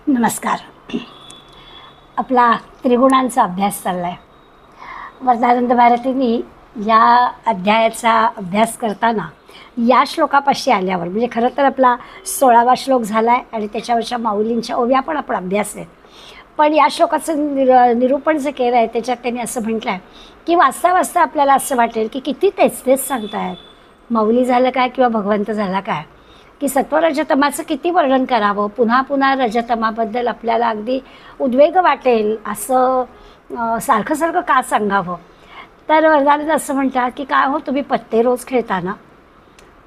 नमस्कार. आपला त्रिगुणांचा अभ्यास चालला आहे. वरदानंद भारतींनी या अध्यायाचा अभ्यास करताना या श्लोकापाशी आल्यावर, म्हणजे खरं तर आपला 16वा श्लोक झाला आहे आणि त्याच्यावरच्या माऊलींच्या ओव्या पण आपण अभ्यासलेत, पण या श्लोकाचं निरूपण जे केलं आहे त्याच्यात त्यांनी असं म्हटलं आहे की वाचता वाचता आपल्याला असं वाटेल की किती तेच तेच सांगतायत. माऊली झालं काय किंवा भगवंत झाला काय, की सत्वरजतमाचं किती वर्णन करावं, पुन्हा पुन्हा रजतमाबद्दल आपल्याला अगदी उद्वेग वाटेल असं सारखं सारखं का सांगावं. तर वरदानंद असं म्हणतात की काय हो, तुम्ही पत्ते रोज खेळता ना,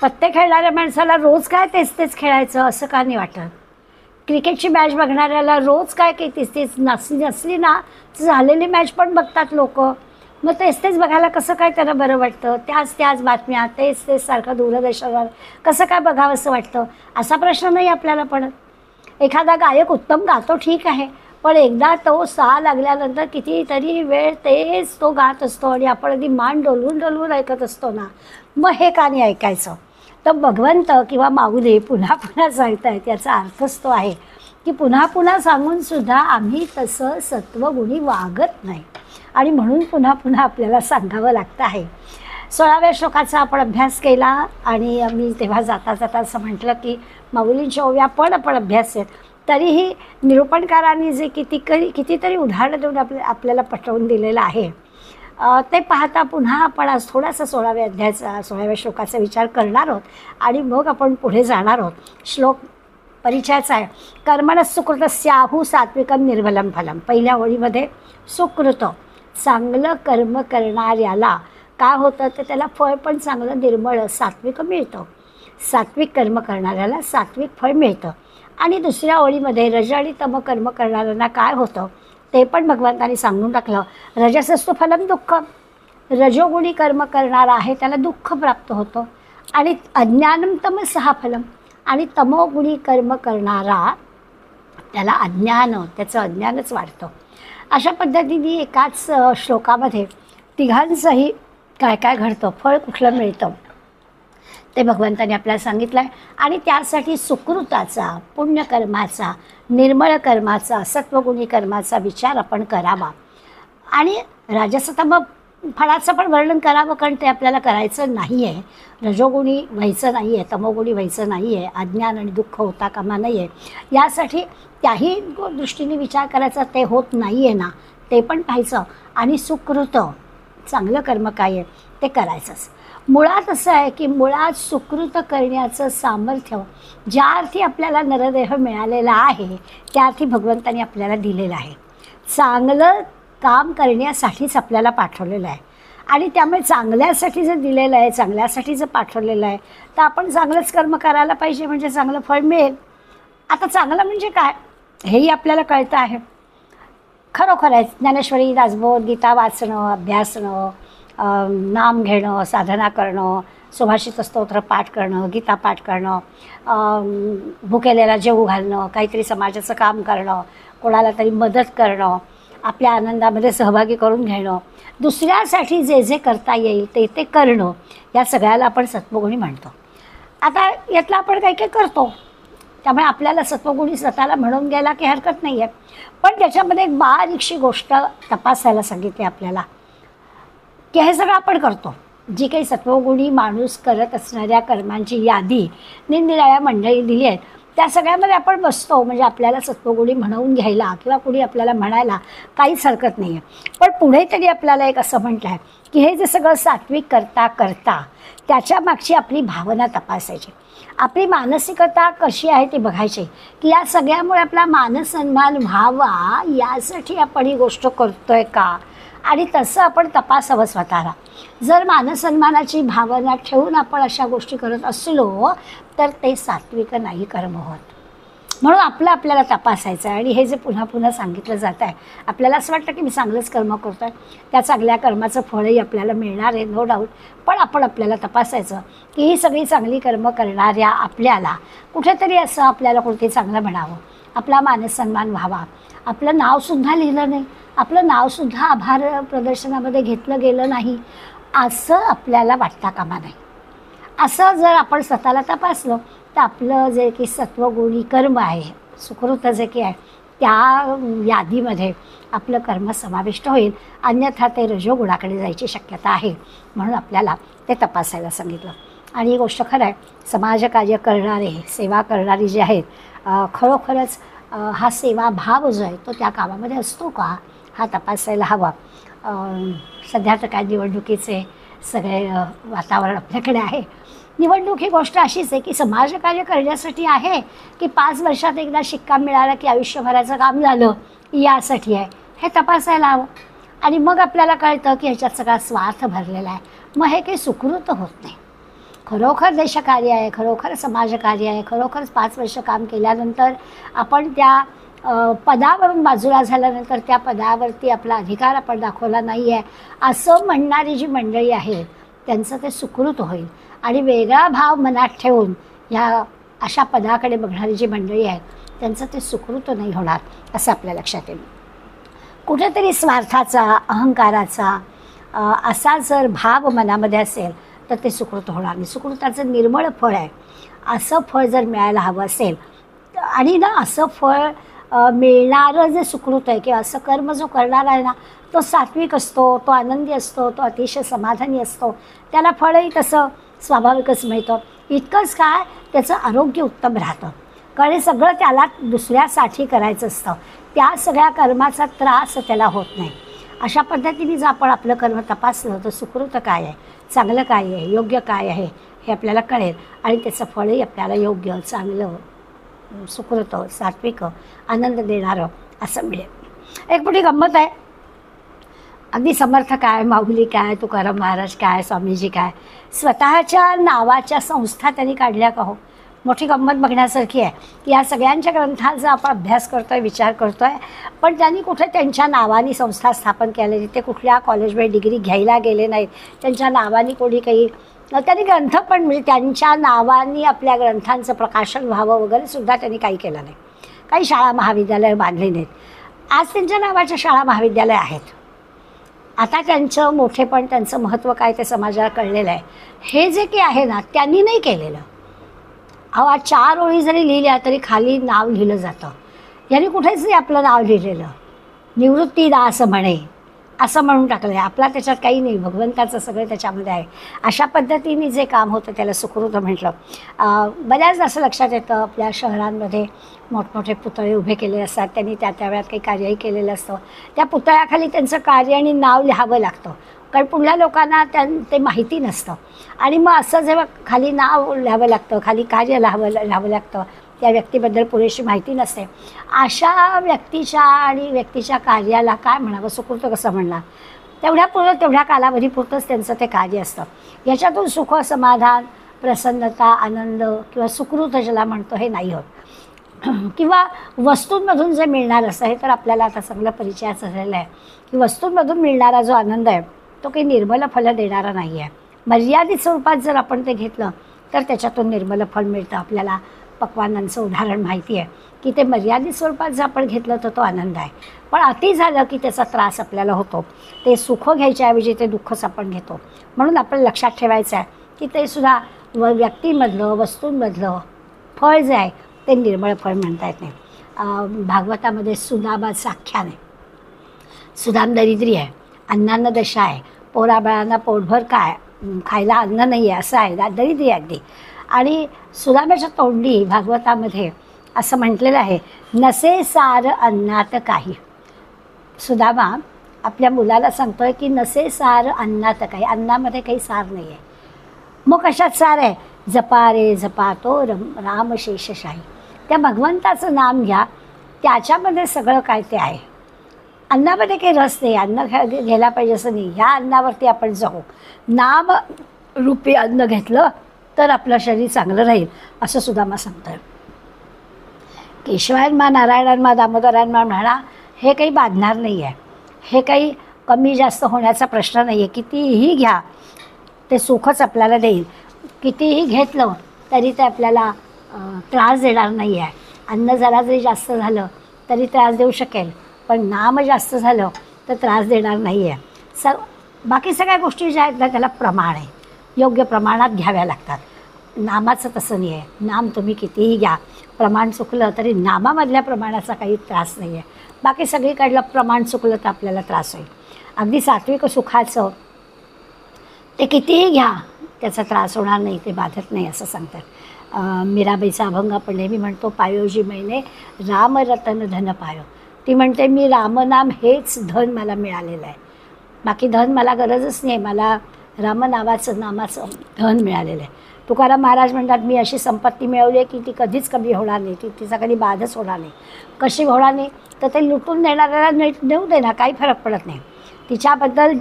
पत्ते खेळणाऱ्या माणसाला रोज काय तेच तेच खेळायचं असं का नाही वाटत. क्रिकेटची मॅच बघणाऱ्याला रोज काय की तीच तीच नसली ना झालेली मॅच पण बघतात लोक, मग तेच तेच बघायला कसं काय त्यांना बरं वाटतं. त्याच बातम्या तेच तेच सारखं दूरदर्शनावर कसं काय बघावं असं वाटतं, असा प्रश्न नाही आपल्याला पडत. एखादा गायक उत्तम गातो ठीक आहे, पण एकदा तो सा लागल्यानंतर कितीतरी वेळ तेच तो गात असतो आणि आपण अगदी मान डोलवून डोलवून ऐकत असतो ना, मग हे का नाही ऐकायचं. तर भगवंत किंवा माऊली पुन्हा पुन्हा सांगतायत, याचा अर्थच तो आहे की पुन्हा पुन्हा सांगूनसुद्धा आम्ही तसं सत्वगुणी वागत नाही आणि म्हणून पुन्हा पुन्हा आपल्याला सांगावं लागतं आहे. 16व्या श्लोकाचा आपण अभ्यास केला आणि मी तेव्हा जाता जाता असं म्हटलं की माऊलींच्या ओव्या पण आपण अभ्यासलेत, तरीही निरूपणकारांनी जे कितीतरी उदाहरणं देऊन आपल्याला पटवून दिलेलं आहे ते पाहता पुन्हा आपण आज थोडासा 16व्या अध्यायाचा 16व्या श्लोकाचा विचार करणार आहोत आणि मग आपण पुढे जाणार आहोत. श्लोक परिचयाचा आहे. कर्मण सुकृतस्याहु सात्विकम निर्मलम फलम. पहिल्या ओळीमध्ये सुकृत, चांगलं कर्म करणाऱ्याला काय होतं तर त्याला फळ पण चांगलं निर्मळ सात्विक मिळतं. सात्विक कर्म करणाऱ्याला सात्विक फळ मिळतं. आणि दुसऱ्या ओळीमध्ये रज आणि तम कर्म करणाऱ्यांना काय होतं ते पण भगवंतांनी सांगून टाकलं. रजसस्तु फलम दुःखम. रजोगुणी कर्म करणारा आहे त्याला दुःख प्राप्त होतं. आणि अज्ञानम तमसहा फलम. आणि तमोगुणी कर्म करणारा त्याला त्याचं अज्ञानच वाढतं. अशा पद्धतीने एकाच श्लोकामध्ये तिघांचंही काय काय घडतं, फळ कुठलं मिळतं ते भगवंतांनी आपल्याला सांगितलं आहे. आणि त्यासाठी सुकृताचा, पुण्यकर्माचा, निर्मळ कर्माचा, सत्वगुणी कर्माचा विचार आपण करावा. आणि राजसतम फळाचं पण वर्णन करावं, कारण ते आपल्याला करायचं नाही आहे. रजोगुणी व्हायचं नाही आहे, तमोगुणी व्हायचं नाही आहे, अज्ञान आणि दुःख होता कामा नाही आहे. यासाठी त्याही दृष्टीने विचार करायचा, ते होत नाही आहे ना ते पण पाहायचं. आणि सुकृत, चांगलं कर्म काय आहे ते करायचंच. मुळात असं आहे की मुळात सुकृत करण्याचं सामर्थ्य ज्या अर्थी आपल्याला नरदेह मिळालेला आहे त्या अर्थी भगवंतांनी आपल्याला दिलेलं आहे. चांगलं काम करण्यासाठीच आपल्याला पाठवलेलं आहे आणि त्यामुळे चांगल्यासाठी जर दिलेलं आहे, चांगल्यासाठी जर पाठवलेलं आहे तर आपण चांगलंच कर्म करायला पाहिजे, म्हणजे चांगलं फळ मिळेल. आता चांगलं म्हणजे काय हेही आपल्याला कळतं आहे. खरोखर आहे, ज्ञानेश्वरी, दासबोध, गीता वाचणं, अभ्यासणं, नाम घेणं, साधना करणं, सुभाषित स्तोत्र पाठ करणं, गीता पाठ करणं, भुकेलेला जेवू घालणं, काहीतरी समाजाचं काम करणं, कोणाला तरी मदत करणं, आपल्या आनंदामध्ये सहभागी करून घेणं, दुसऱ्यासाठी जे जे करता येईल ते ते करणं, या सगळ्याला आपण सत्वगुणी म्हणतो. आता यातलं आपण काही काही करतो, त्यामुळे आपल्याला सत्वगुणी स्वतःला म्हणून घ्यायला काही हरकत नाही आहे. पण त्याच्यामध्ये एक बारीकशी गोष्ट तपासायला सांगितली आपल्याला की हे सगळं आपण करतो. जी काही सत्वगुणी माणूस करत असणाऱ्या कर्मांची यादी निरनिराळ्या मंडळी दिली आहेत त्या सगळ्यामध्ये आपण बसतो, म्हणजे आपल्याला सत्वगुणी म्हणवून घ्यायला किंवा कुणी आपल्याला म्हणायला काहीच हरकत नाही आहे. पण पुढे तरी आपल्याला एक असं म्हटलं आहे की हे जे सगळं सात्विक करता करता त्याच्या मागची आपली भावना तपासायची, आपली मानसिकता कशी आहे ती बघायची, की या सगळ्यामुळे आपला मानसन्मान व्हावा यासाठी आपण ही गोष्ट करतोय का, आणि तसं आपण तपासावं स्वतःला. जर मानसन्मानाची भावना ठेवून आपण अशा गोष्टी करत असलो तर ते सात्विक नाही कर्म होत. म्हणून आपल्याला तपासायचं आहे. आणि हे जे पुन्हा पुन्हा सांगितलं जात आहे, आपल्याला असं वाटतं की मी चांगलंच कर्म करतो आहे, त्या चांगल्या कर्माचं फळही आपल्याला मिळणार आहे, नो डाऊट. पण आपल्याला तपासायचं की ही सगळी चांगली कर्म करणाऱ्या आपल्याला कुठेतरी असं आपल्याला कोणते चांगलं म्हणावं, आपला मानसन्मान व्हावा, आपलं नावसुद्धा लिहिलं नाही, आपलं नावसुद्धा आभार प्रदर्शनामध्ये घेतलं गेलं नाही, असं आपल्याला वाटता कामा नाही. असं जर आपण स्वतःला तपासलं तर आपलं जे की सत्वगुणी कर्म आहे सुकृत जे की आहे त्या यादीमध्ये आपलं कर्म समाविष्ट होईल, अन्यथा ते रजोगुणाकडे जायची शक्यता आहे. म्हणून आपल्याला ते तपासायला सांगितलं. आणि ही गोष्ट खरं आहे, समाजकार्य करणारे, सेवा करणारी जे आहेत, खरोखरच हा सेवाभाव जो आहे तो त्या कामामध्ये असतो का, हा तपासायला हवा. सध्या तर काय निवडणुकीचे सगळे वातावरण आपल्याकडे आहे. निवडणूक ही गोष्ट अशीच आहे की समाजकार्य करण्यासाठी आहे की 5 वर्षात एकदा शिक्का मिळाला की आयुष्यभराचं काम झालं यासाठी आहे, हे तपासायला हवं. आणि मग आपल्याला कळतं की ह्याच्यात सगळा स्वार्थ भरलेला आहे. मग हे काही सुकृत होत नाही. खरोखर देशकार्य आहे, खरोखर समाजकार्य आहे, खरोखरच 5 वर्ष काम केल्यानंतर आपण त्या पदावरून बाजूला झाल्यानंतर त्या पदावरती आपला अधिकार आपण दाखवला नाही आहे असं म्हणणारी जी मंडळी आहेत त्यांचं ते सुकृत होईल. आणि वेगळा भाव मनात ठेवून ह्या अशा पदाकडे बघणारी जी मंडळी आहेत त्यांचं ते सुकृत नाही होणार असं आपल्या लक्षात येईल. कुठेतरी स्वार्थाचा, अहंकाराचा असा जर भाव मनामध्ये असेल तर ते सुकृत होणार नाही. सुकृताचं निर्मळ फळ आहे, असं फळ जर मिळायला हवं असेल आणि ना असं फळ मिळणारं जे सुकृत आहे किंवा असं कर्म जो करणारा आहे ना तो सात्विक असतो, तो आनंदी असतो, तो अतिशय समाधानी असतो, त्याला फळही तसं स्वाभाविकच मिळतं. इतकंच काय, त्याचं आरोग्य उत्तम राहतं. कारण हे सगळं त्याला दुसऱ्यासाठी करायचं असतं, त्या सगळ्या कर्माचा त्रास त्याला होत नाही. अशा पद्धतीने जर आपण आपलं कर्म तपासलं तर सुकृत काय आहे, चांगलं काय आहे, योग्य काय आहे हे आपल्याला कळेल आणि त्याचं फळही आपल्याला योग्य, चांगलं, सुकृत, सात्विक, आनंद देणारं असं मिळेल. एक मोठी गंमत आहे. अगदी समर्थ काय, माऊली काय, तुकाराम महाराज काय, स्वामीजी काय, स्वतःच्या नावाच्या संस्था त्यांनी काढल्या का हो. मोठी गंमत बघण्यासारखी आहे की या सगळ्यांच्या ग्रंथांचा आपण अभ्यास करतो आहे, विचार करतो आहे, पण त्यांनी कुठे त्यांच्या नावानी संस्था स्थापन केलेली, ते कुठल्या कॉलेजमध्ये डिग्री घ्यायला गेले नाहीत, त्यांच्या नावानी कोणी काही, त्यांनी ग्रंथ पण म्हणजे त्यांच्या नावानी आपल्या ग्रंथांचं प्रकाशन व्हावं वगैरे सुद्धा त्यांनी काही केलं नाही. काही शाळा महाविद्यालय बांधली नाहीत. आज त्यांच्या नावाच्या शाळा महाविद्यालय आहेत. आता त्यांचं मोठेपण, त्यांचं महत्त्व काय ते समाजाला कळलेलं आहे. हे जे काही आहे ना त्यांनी नाही केलेलं. अहो 4 ओळी जरी लिहिल्या तरी खाली नाव लिहिलं जातं. यांनी कुठेच नाही आपलं नाव लिहिलेलं. निवृत्तीदास म्हणे असं म्हणून टाकलं आहे. आपला त्याच्यात काही नाही, भगवंताचं सगळं त्याच्यामध्ये आहे. अशा पद्धतीने जे काम होतं त्याला सुकृत म्हटलं. बऱ्याच असं लक्षात येतं, आपल्या शहरांमध्ये मोठमोठे पुतळे उभे केले असतात, त्यांनी त्या वेळात काही कार्यही केलेलं असतं. त्या पुतळ्याखाली त्यांचं कार्य आणि नाव लिहावं लागतं, कारण पुढल्या लोकांना ते माहिती नसतं. आणि मग असं जेव्हा खाली नाव लिहावं लागतं, खाली कार्य लिहावं लागतं, त्या व्यक्तीबद्दल पुरेशी माहिती नसते, अशा व्यक्तीच्या आणि व्यक्तीच्या कार्याला काय म्हणावं, सुकृत कसं म्हणणार. तेवढ्या कालावधीपुरतंच त्यांचं ते कार्य असतं. याच्यातून सुख, समाधान, प्रसन्नता, आनंद किंवा सुकृत ज्याला म्हणतो हे नाही होत. किंवा वस्तूंमधून जे मिळणार असं आहे, तर आपल्याला आता चांगला परिचयाच झालेला आहे की वस्तूंमधून मिळणारा जो आनंद आहे तो काही निर्मल फल देणारा नाही आहे. मर्यादित स्वरूपात जर आपण ते घेतलं तर त्याच्यातून निर्मल फल मिळतं. आपल्याला पक्वानांचं उदाहरण माहिती आहे की ते मर्यादित स्वरूपात जर आपण घेतलं तर तो आनंद आहे, पण अति झालं की त्याचा त्रास आपल्याला होतो. ते सुख घ्यायच्याऐवजी ते दुःखच आपण घेतो. म्हणून आपल्याला लक्षात ठेवायचं आहे की ते सुद्धा व्यक्तीमधलं, वस्तूंमधलं फळ जे आहे ते निर्मळ फळ म्हणता येत नाही. भागवतामध्ये सुदामाचं आख्यान आहे. सुदाम दरिद्री आहे, अन्नान्न दशा आहे, पोराबाळांना पोटभर काय, खायला अन्न नाही आहे असं आहे, दरिद्री अगदी. आणि सुदामाच्या तोंडी भागवतामध्ये असं म्हटलेलं आहे, नसे सार अन्नात काही. सुदामा आपल्या मुलाला सांगतोय की नसे सार अन्नात काही, अन्नामध्ये काही सार नाही आहे. मग कशात सार आहे, जपा रे जपा तो राम शेषशाही. त्या भगवंताचं नाम घ्या, त्याच्यामध्ये सगळं काय ते आहे. अन्नामध्ये काही रस नाही, अन्न घ्यायला पाहिजे असं नाही. ह्या अन्नावरती आपण जाऊ. नाम रूपी अन्न घेतलं तर आपलं शरीर चांगलं राहील असं सुदामा सांगतोय. केशवायनमा, नारायणांमा, दामोदरांमा म्हणा, हे काही बांधणार नाही आहे. हे काही कमी जास्त होण्याचा प्रश्न नाही आहे. कितीही घ्या ते सुखच आपल्याला देईल. कितीही घेतलं तरी ते आपल्याला त्रास देणार नाही आहे. अन्न जरा जरी जास्त झालं तरी त्रास देऊ शकेल, पण नाम जास्त झालं तर त्रास देणार नाही आहे. बाकी सगळ्या गोष्टी ज्या आहेत ना त्याला प्रमाण आहे, योग्य प्रमाणात घ्याव्या लागतात. नामाचं तसं नाही आहे. नाम तुम्ही कितीही घ्या, प्रमाण चुकलं तरी नामामधल्या प्रमाणाचा काही त्रास नाही आहे. बाकी सगळीकडलं प्रमाण चुकलं तर आपल्याला त्रास होईल. अगदी सात्विक सुखाचं ते कितीही घ्या त्याचा त्रास होणार नाही, ते बाधत नाही असं सांगतात. मीराबाईचा अभंग आपण नेहमी म्हणतो, पायोजी महिने रामरतन धन पायो. ती म्हणते मी रामनाम हेच धन मला मिळालेलं आहे, बाकी धन मला गरजच नाही, मला रामनावाचं नामाचं धन मिळालेलं आहे. तुकाराम महाराज म्हणतात मी अशी संपत्ती मिळवली आहे की ती कधीच कमी होणार नाही, तिचा कधी बाधच होणार नाही. कशी होणार नाही तर ते लुटून देणाऱ्याला नेऊ दे ना, काही फरक पडत नाही. तिच्याबद्दल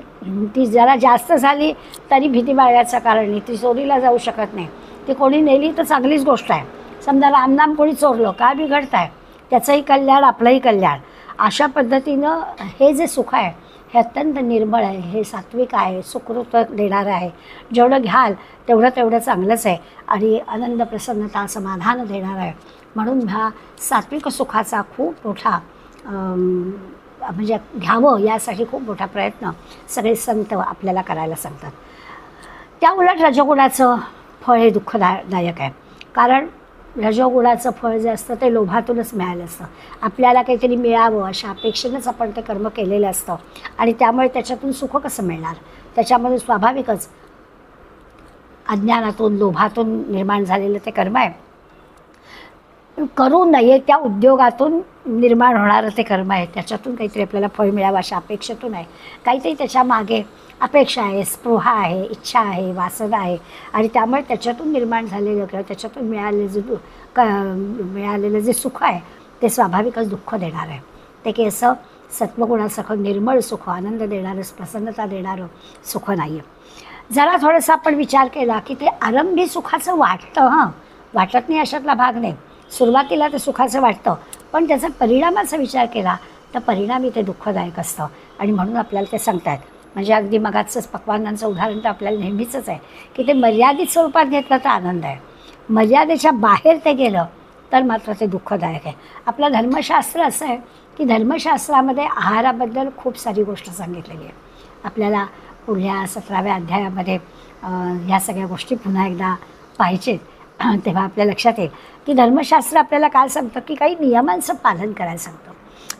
ती जरा जास्त झाली तरी भीती बाळगायचं कारण नाही, ती चोरीला जाऊ शकत नाही. ती कोणी नेली तर चांगलीच गोष्ट आहे. समजा रामनाम कोणी चोरलं, काय बिघडत आहे, त्याचंही कल्याण आपलंही कल्याण. अशा पद्धतीनं हे जे सुख आहे हे अत्यंत निर्मळ आहे, हे सात्विक आहे, सुकृत देणारं आहे. जेवढं घ्याल तेवढं चांगलंच आहे आणि आनंद, प्रसन्नता, समाधान देणारं आहे. म्हणून ह्या सात्विक सुखाचा खूप मोठा म्हणजे घ्यावं यासाठी खूप मोठा प्रयत्न सगळे संत आपल्याला करायला सांगतात. त्या उलट रजोगुणाचं फळ हे दुःखदायक आहे. कारण रजोगुणाचं फळ जे असतं ते लोभातूनच मिळालं असतं. आपल्याला काहीतरी मिळावं अशा अपेक्षेनेच आपण ते कर्म केलेलं असतं आणि त्यामुळे त्याच्यातून सुख कसं मिळणार. त्याच्यामध्ये स्वाभाविकच अज्ञानातून, लोभातून निर्माण झालेलं ते कर्म आहे. करू नये त्या उद्योगातून निर्माण होणारं ते कर्म आहे. त्याच्यातून काहीतरी आपल्याला फळ मिळावं अशा अपेक्षेतून आहे. काहीतरी त्याच्या मागे अपेक्षा आहे, स्पृहा आहे, इच्छा आहे, वासना आहे आणि त्यामुळे त्याच्यातून निर्माण झालेलं किंवा त्याच्यातून मिळालेलं जे सुख आहे ते स्वाभाविकच दुःख देणार आहे. ते की असं सत्वगुणासारखं निर्मळ सुख, आनंद देणारं, प्रसन्नता देणारं सुख नाही आहे. जरा थोडंसं आपण विचार केला की ते आरंभी सुखाचं वाटतं, वाटत नाही अशातला भाग नाही. सुरुवातीला ते सुखाचं वाटतं, पण त्याचा परिणामाचा विचार केला तर परिणामी ते दुःखदायक असतं आणि म्हणून आपल्याला ते सांगतात. म्हणजे अगदी मगाचंच पक्वान्नांचं उदाहरण तर आपल्याला नेहमीचंच आहे की ते मर्यादित स्वरूपात घेतलं तर आनंद आहे, मर्यादेच्या बाहेर ते गेलं तर मात्र ते दुःखदायक आहे. आपलं धर्मशास्त्र असं आहे की धर्मशास्त्रामध्ये आहाराबद्दल खूप सारी गोष्ट सांगितलेली आहे. आपल्याला पुढल्या 17व्या अध्यायामध्ये ह्या सगळ्या गोष्टी पुन्हा एकदा पाहिजेत, तेव्हा आपल्या लक्षात येईल की धर्मशास्त्र आपल्याला काय सांगतं की काही नियमांचं पालन करायला सांगतं.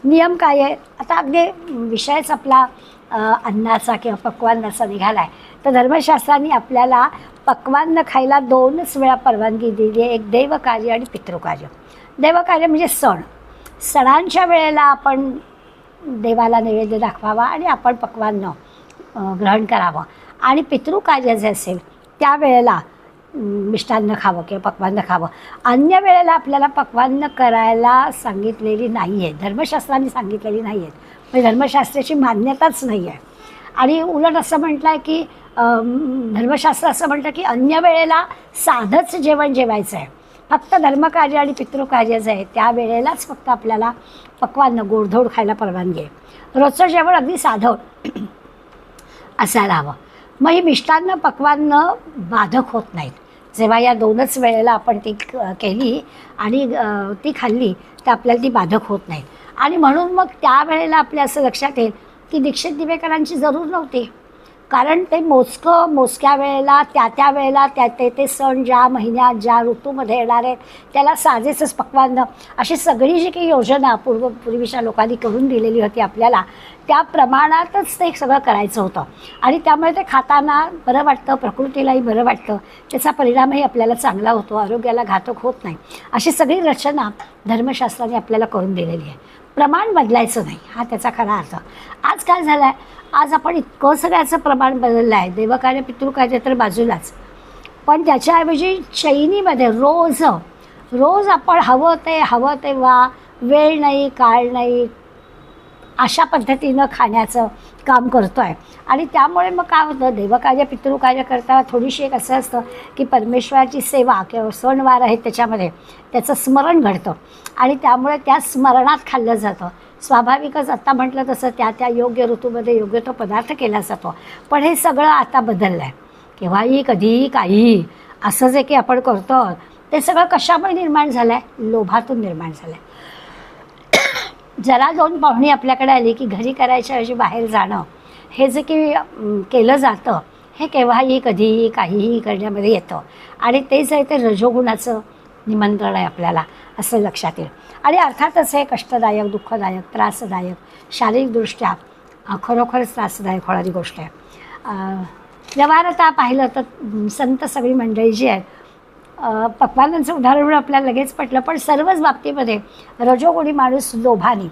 नियम काय आहे, आता अगदी विषयच आपला अन्नाचा किंवा पक्वान्नाचा निघाला आहे तर धर्मशास्त्राने आपल्याला पक्वान्न खायला 2च वेळा परवानगी दिली आहे. एक देवकार्य आणि पितृकार्य. देवकार्य म्हणजे सण, सणांच्या वेळेला आपण देवाला नैवेद्य दाखवावा आणि आपण पक्वान्न ग्रहण करावं आणि पितृकार्य जे असेल त्यावेळेला मिष्टान्न खावं किंवा पक्वान्न खावं. अन्य वेळेला आपल्याला पक्वान्न करायला सांगितलेली नाही आहे, धर्मशास्त्राने सांगितलेली नाही आहेत. म्हणजे धर्मशास्त्राची मान्यताच नाही आहे. आणि उलट असं म्हटलं आहे की धर्मशास्त्र असं म्हणतं की अन्य वेळेला साधंच जेवण जेवायचं आहे, फक्त धर्मकार्य आणि पितृकार्य जे आहे त्यावेळेलाच फक्त आपल्याला पक्वान्न, गोडधोड खायला परवानगी आहे. रोजचं जेवण अगदी साधं असायला हवं. मग ही मिष्टान्न, पक्वान्न बाधक होत नाहीत. जेव्हा या 2च वेळेला आपण ती केली आणि ती खाल्ली तर आपल्याला ती बाधक होत नाहीत. आणि म्हणून मग त्यावेळेला आपल्या असं लक्षात येईल की दीक्षित दिवेकरांची जरूर नव्हती, कारण ते मोजक्या वेळेला त्या वेळेला ते सण ज्या महिन्यात ज्या ऋतूमध्ये येणार आहेत त्याला साजेसच पक्वान्न, अशी सगळी जी काही योजना पूर्वीच्या लोकांनी करून दिलेली होती आपल्याला त्या प्रमाणातच ते सगळं करायचं होतं. आणि त्यामुळे ते खाताना बरं वाटतं, प्रकृतीलाही बरं वाटतं, त्याचा परिणामही आपल्याला चांगला होतो, आरोग्याला घातक होत नाही. अशी सगळी रचना धर्मशास्त्राने आपल्याला करून दिलेली आहे. प्रमाण बदलायचं नाही हा त्याचा खरा अर्थ. आज काय झालं आहे, आज आपण इतकं सगळ्याचं प्रमाण बदललं आहे. देवकार्य, पितृकार्य तर बाजूलाच, पण त्याच्याऐवजी चैनीमध्ये रोज आपण हवं तेव्हा वेळ नाही, काळ नाही, अशा पद्धतीनं खाण्याचं काम करतो आहे. आणि त्यामुळे मग काय होतं, देवकार्य, पितृकार्य करताना थोडीशी एक असं असतं की परमेश्वराची सेवा किंवा सणवार आहेत त्याच्यामध्ये त्याचं स्मरण घडतं आणि त्यामुळे त्या स्मरणात खाल्लं जातं. स्वाभाविकच आत्ता म्हटलं तसं त्या योग्य ऋतूमध्ये योग्य तो पदार्थ केला जातो. पण हे सगळं आता बदललं आहे. केव्हाही, कधीही, काहीही असं जे की आपण करतो ते सगळं कशामुळे निर्माण झालं आहे, लोभातून निर्माण झालं आहे. जरा 2 पाहुणी आपल्याकडे आली की घरी करायच्या ऐवजी बाहेर जाणं हे जे की केलं जातं हे केव्हाही कधीही काहीही करण्यामध्ये येतं आणि तेच आहे ते रजोगुणाचं निमंत्रण आहे आपल्याला असं लक्षात येईल. आणि अर्थातच हे कष्टदायक, दुःखदायक, त्रासदायक, शारीरिकदृष्ट्या खरोखरच त्रासदायक होणारी गोष्ट आहे. व्यवहारता पाहिलं तर संत सगळी मंडळी जी आहेत, पक्वानांचं उदाहरण आपल्याला लगेच पटलं, पण सर्वच बाबतीमध्ये रजोगुणी माणूस लोभाने,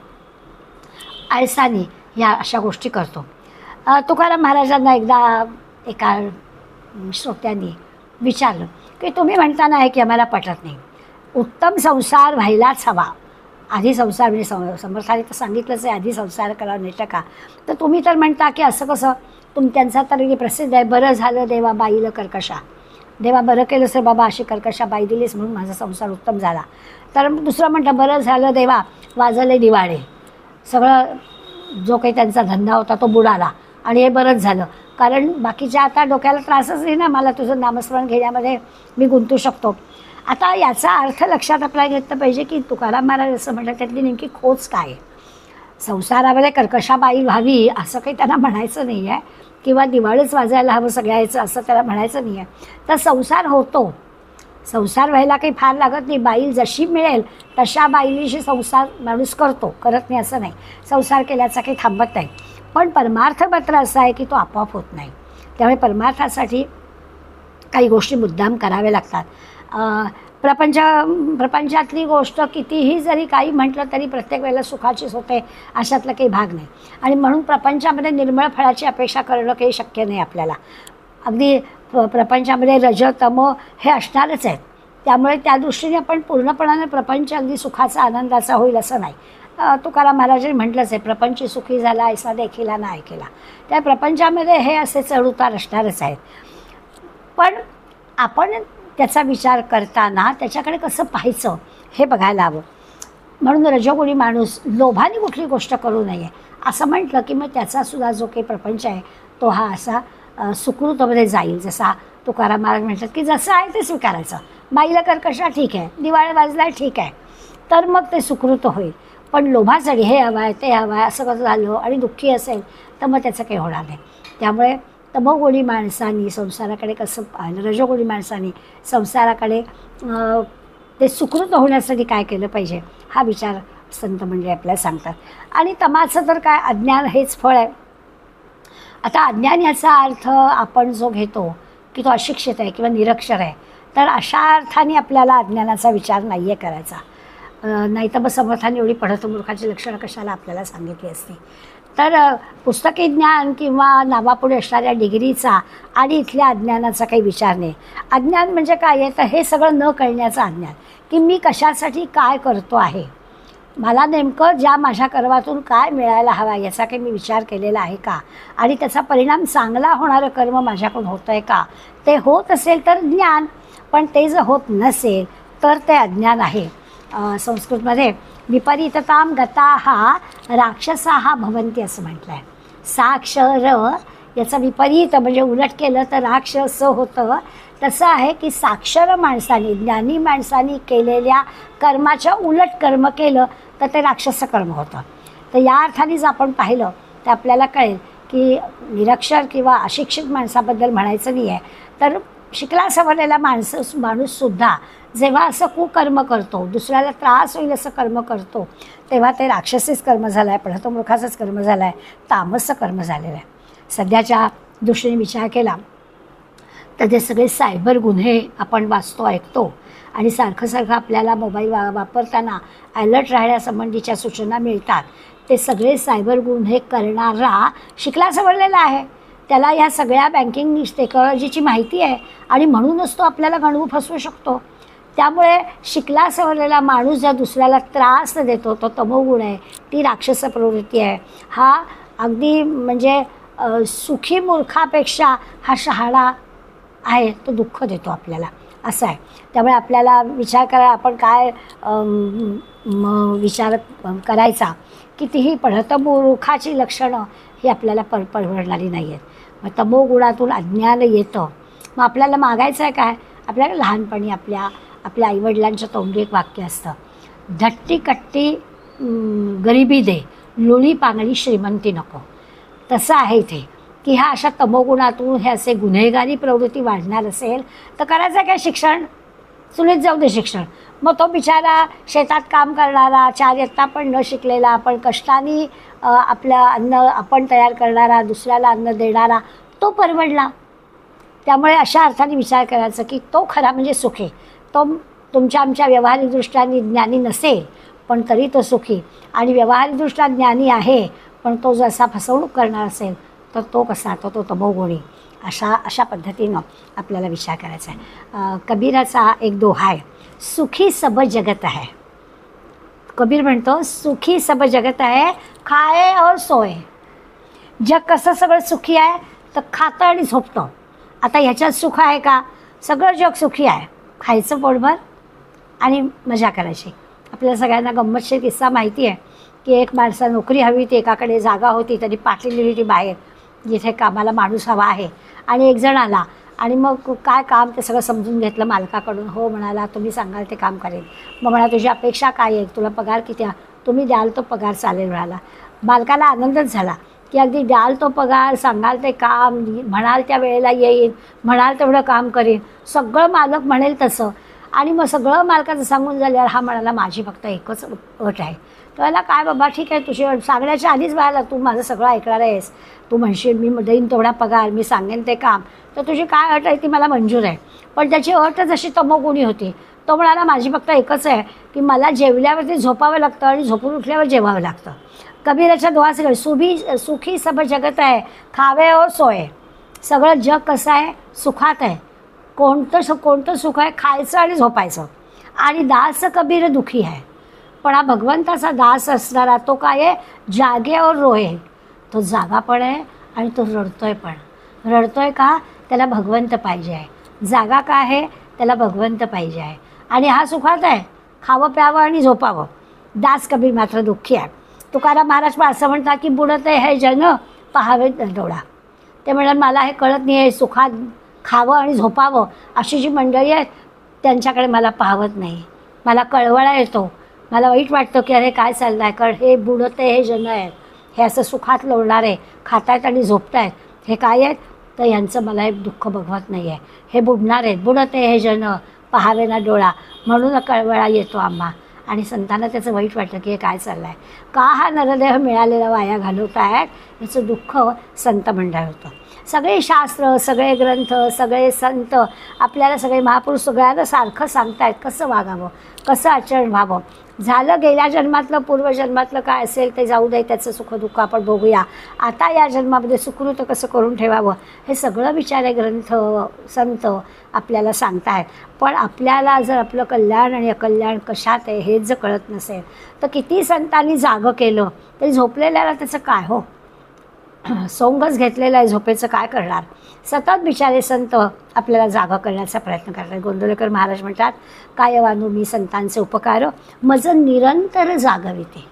आळसाने ह्या अशा गोष्टी करतो. तुकाराम महाराजांना एकदा एका श्रोत्यांनी विचारलं की तुम्ही म्हणताना आहे की आम्हाला पटत नाही, उत्तम संसार व्हायलाच हवा. आधी संसार म्हणजे समर्थाने तर सांगितलंच आहे आधी संसार करा नाही का. तर तुम्ही तर म्हणता की असं कसं, त्यांचा तर प्रसिद्ध आहे, बरं झालं देवा बाईला कर्कशा, देवा बरं केलं सर बाबा अशी कर्कशा बाई दिलीस म्हणून माझा संसार उत्तम झाला. तर दुसरं म्हणतं बरं झालं देवा वाजले दिवाळे, सगळं जो काही त्यांचा धंदा होता तो बुडाला आणि हे बरंच झालं, कारण बाकीच्या आता डोक्याला त्रासच नाही ना, मला तुझं नामस्मरण घेण्यामध्ये मी गुंतू शकतो. आता याचा अर्थ लक्षात आपल्याला घेतलं पाहिजे की तुकाराम महाराज असं म्हटलं त्यातली नेमकी खोच काय. संसारामध्ये कर्कशाबाई व्हावी असं काही त्यांना म्हणायचं नाही आहे, किंवा दिवाळीच वाजायला हवं सगळ्याचं असं त्याला म्हणायचं नाही आहे. तर संसार होतो, संसार व्हायला काही फार लागत नाही. बाई जशी मिळेल तशा बाईलीशी संसार माणूस करतो, करत नाही असं नाही, संसार केल्याचा काही थांबत नाही. पण परमार्थ मात्र असा आहे की तो आपोआप होत नाही. त्यामुळे परमार्थासाठी काही गोष्टी मुद्दाम कराव्या लागतात. प्रपंचातली गोष्ट कितीही जरी काही म्हटलं तरी प्रत्येक वेळेला सुखाचीच होते अशातला काही भाग नाही. आणि म्हणून प्रपंचामध्ये निर्मळ फळाची अपेक्षा करणं काही शक्य नाही आपल्याला. अगदी प्रपंचामध्ये रज तम हे असणारच आहेत. त्यामुळे त्या दृष्टीने आपण पूर्णपणाने प्रपंच अगदी सुखाचा आनंदाचा होईल असं नाही. तुकाराम महाराजांनी म्हटलंच आहे, प्रपंच सुखी झाला ऐसा देखिला ना ऐकेला. त्या प्रपंचामध्ये हे असे चढउतार असणारच आहेत. पण आपण त्याचा विचार करताना त्याच्याकडे कसं पाहायचं हे बघायला हवं. म्हणून रजोगुणी माणूस लोभाने कुठली गोष्ट करू नये असं म्हटलं की मग त्याचासुद्धा जो काही प्रपंच आहे तो हा असा सुकृतमध्ये जाईल. जसा तुकाराम महाराज म्हणतात की जसं आहे ते स्वीकारायचं. बाईला कर्कशा ठीक आहे, दिवाळी वाजला ठीक आहे, तर मग ते सुकृत होईल. पण लोभासाठी हे हवं आहे ते हवं आहे असं कसं झालं आणि दुःखी असेल तर मग त्याचं काही होणार नाही. त्यामुळे तमोगुणी माणसांनी संसाराकडे कसं पाहिलं, रजोगुणी माणसांनी संसाराकडे ते सुकृत होण्यासाठी काय केलं पाहिजे हा विचार संत मंडळी आपल्याला सांगतात. आणि तमाचं तर काय, अज्ञान हेच फळ आहे. आता अज्ञान याचा अर्थ आपण जो घेतो की तो अशिक्षित आहे किंवा निरक्षर आहे, तर अशा अर्थाने आपल्याला अज्ञानाचा विचार नाही आहे करायचा. नाही तर मग समर्थाने एवढी पढत मूर्खाची लक्षणं कशाला आपल्याला सांगितली असती. तर पुस्तकी ज्ञान किंवा नावापुढे असणाऱ्या डिग्रीचा आणि इथल्या अज्ञानाचा काही विचार नाही. अज्ञान म्हणजे काय आहे तर हे सगळं न कळण्याचं अज्ञान, की मी कशासाठी काय करतो आहे, मला नेमकं ज्या माझ्या कर्मातून काय मिळायला हवा याचा काही मी विचार केलेला आहे का, आणि त्याचा परिणाम चांगला होणारं कर्म माझ्याकडून होतं आहे का. ते होत असेल तर ज्ञान, पण ते जर होत नसेल तर ते अज्ञान आहे. संस्कृतमध्ये विपरीतताम गताहा राक्षसाहा भवन्ति असं म्हटलं आहे. साक्षर याचा विपरीत म्हणजे उलट केलं तर राक्षस होतं. तसं आहे की साक्षर माणसाने, ज्ञानी माणसाने केलेल्या कर्माच्या उलट कर्म केलं तर ते राक्षस कर्म होतं. तर या अर्थाने जर आपण पाहिलं तर आपल्याला कळेल की निरक्षर किंवा अशिक्षित माणसाबद्दल म्हणायचं नाही आहे, तर शिकला सवरलेला माणूससुद्धा जेव्हा असं कुकर्म करतो, दुसऱ्याला त्रास होईल असं कर्म करतो, तेव्हा ते राक्षसीच कर्म झालं आहे, पढतमूर्खाचंच कर्म झालं आहे, तामसचं कर्म झालेलं आहे. सध्याच्या दृष्टीने विचार केला तर ते सगळे सायबर गुन्हे आपण वाचतो ऐकतो आणि सारखं आपल्याला मोबाईल वापरताना अलर्ट राहण्यासंबंधीच्या सूचना मिळतात. ते सगळे सायबर गुन्हे करणारा शिकला सवरलेला आहे, त्याला या सगळ्या बँकिंग टेक्नॉलॉजीची माहिती आहे आणि म्हणूनच तो आपल्याला गणवू फसवू शकतो. त्यामुळे शिकला सवरलेला माणूस जर दुसऱ्याला त्रास देतो तो तमोगुण आहे, ती राक्षस प्रवृत्ती आहे. हा अगदी म्हणजे सुखी मूर्खापेक्षा हा शहाणा आहे, तो दुःख देतो आपल्याला असं आहे. त्यामुळे आपल्याला विचार करा आपण काय विचार करायचा. कितीही पढतमूर्खाची लक्षणं ही आपल्याला परवडणारी नाही आहेत. मग तमोगुणातून अज्ञान येतं. मग आपल्याला मागायचं आहे काय, आपल्याला लहानपणी आपल्या आईवडिलांच्या तोंडी एक वाक्य असतं, धट्टी कट्टी गरिबी दे, लुळी पांगळी श्रीमंती नको. तसं आहे इथे की ह्या अशा तमोगुणातून हे असे गुन्हेगारी प्रवृत्ती वाढणार असेल तर करायचं काय शिक्षण, चुलीत जाऊ दे शिक्षण. मग तो बिचारा शेतात काम करणारा, 4 इयत्ता पण न शिकलेला, पण कष्टाने आपलं अन्न आपण तयार करणारा, दुसऱ्याला अन्न देणारा, तो परवडला. त्यामुळे अशा अर्थाने विचार करायचा की तो खरा म्हणजे सुखी. तो तुमच्या आमच्या व्यावहारिकदृष्ट्या ज्ञानी नसेल पण तरी तो सुखी, आणि व्यावहारिकदृष्ट्या ज्ञानी आहे पण तो जसा फसवणूक करणार असेल तर तो कसा, तो तमोगुणी. अशा पद्धतीनं आपल्याला विचार करायचा आहे. कबीराचा एक दोहा आहे, सुखी सब जगत आहे. कबीर म्हणतो सुखी सब जगत आहे, खाए और सोए. जग कसं सगळं सुखी आहे तर खातं आणि झोपतं. आता ह्याच्यात सुख आहे का? सगळं जग सुखी आहे, खायचं पोटभर आणि मजा करायची. आपल्याला सगळ्यांना गंमतशीर किस्सा माहिती आहे की एक माणसा नोकरी हवी होती, एकाकडे जागा होती, त्यांनी पाठी लिहिली होती बाहेर जिथे कामाला माणूस हवा आहे, आणि एक जण आला आणि मग काय काम ते सगळं समजून घेतलं मालकाकडून. हो म्हणाला, तुम्ही सांगाल ते काम करेल. मग म्हणा तुझी अपेक्षा काय आहे, तुला पगार किती आहे, तुम्ही द्याल तो पगार चालेल म्हणाला. मालकाला आनंदच झाला की अगदी द्याल तो पगार, सांगाल ते काम, म्हणाल त्या वेळेला येईन, म्हणाल तेवढं काम करीन, सगळं मालक म्हणेल तसं. आणि मग सगळं मालकाचं सांगून झाल्यावर हा म्हणाला माझी फक्त एकच अट आहे. त्याला काय बाबा ठीक आहे, तुझी अट सांगण्याच्या आधीच व्हायला तू माझं सगळं ऐकणार आहेस, तू म्हणशील मी देईन तेवढा पगार, मी सांगेन ते काम, तर तुझी काय अट आहे ती मला मंजूर आहे. पण त्याची अटच अशी तमोगुणी होती. तो म्हणाला माझी फक्त एकच आहे की मला जेवल्यावरती झोपावं लागतं आणि झोपून उठल्यावर जेवावं लागतं. कबीराच्या दोहासकडे सुखी सब जगत आहे, खावे और सोए. सगळं जग कसं आहे, सुखात आहे. कोणतं सुख आहे, खायचं आणि झोपायचं. आणि दास कबीर दुखी आहे. पण हा भगवंताचा दास असणारा तो काय आहे, जागे और रोहे. तो जागा पण आहे आणि तो रडतोय पण. रडतोय का, त्याला भगवंत पाहिजे आहे. जागा का आहे, त्याला भगवंत पाहिजे आहे. आणि हा सुखात आहे, खावं प्यावं आणि झोपावं. दास कबीर मात्र दुःखी आहे. तुकाराम महाराज पण असं म्हणतात की बुडत आहे हे जन पहावे डोळा. ते म्हणतात मला हे कळत नाही आहे, सुखात खावं आणि झोपावं अशी जी मंडळी आहेत त्यांच्याकडे मला पाहवत नाही. मला कळवळा येतो, मला वाईट वाटतं की अरे काय चाललं आहे. कारण हे बुडत आहे हे जन आहेत, हे असं सुखात लोळणारे, खातायत आणि झोपतायत, हे काय आहेत तर यांचं मला हे दुःख बघवत नाही आहे. हे बुडणार आहेत, बुडत आहे हे जन पहावे ना डोळा, म्हणून कळवळा येतो आम्हा. आणि संतांना त्याचं वाईट वाटतं की हे काय चाललं आहे, का हा नरदेह मिळालेला वाया घालवत आहेत, याचं दुःख संत मंडळ होतं. सगळे शास्त्र, सगळे ग्रंथ, सगळे संत आपल्याला, सगळे महापुरुष सगळ्यांना सारखं सांगतायत कसं वागावं, कसं आचरण व्हावं. झालं गेल्या जन्मातलं, पूर्वजन्मातलं काय असेल ते जाऊ दे, त्याचं सुखदुःख आपण बघूया. आता या जन्मामध्ये सुकृत कसं करून ठेवावं हे सगळं विचारे ग्रंथ, संत आपल्याला सांगतायत. पण आपल्याला जर आपलं कल्याण आणि अकल्याण कशात आहे हेच जर कळत नसेल तर किती संतांनी जागं केलं तरी झोपलेल्याला त्याचं काय हो. सोंगच घेतलेलं आहे, झोपेचं काय करणार. सतत बिचारे संत आपल्याला जागा करण्याचा प्रयत्न करतात. गोंदवलेकर महाराज म्हणतात काय वानू मी संतांचे उपकार मज निरंतर जागविते.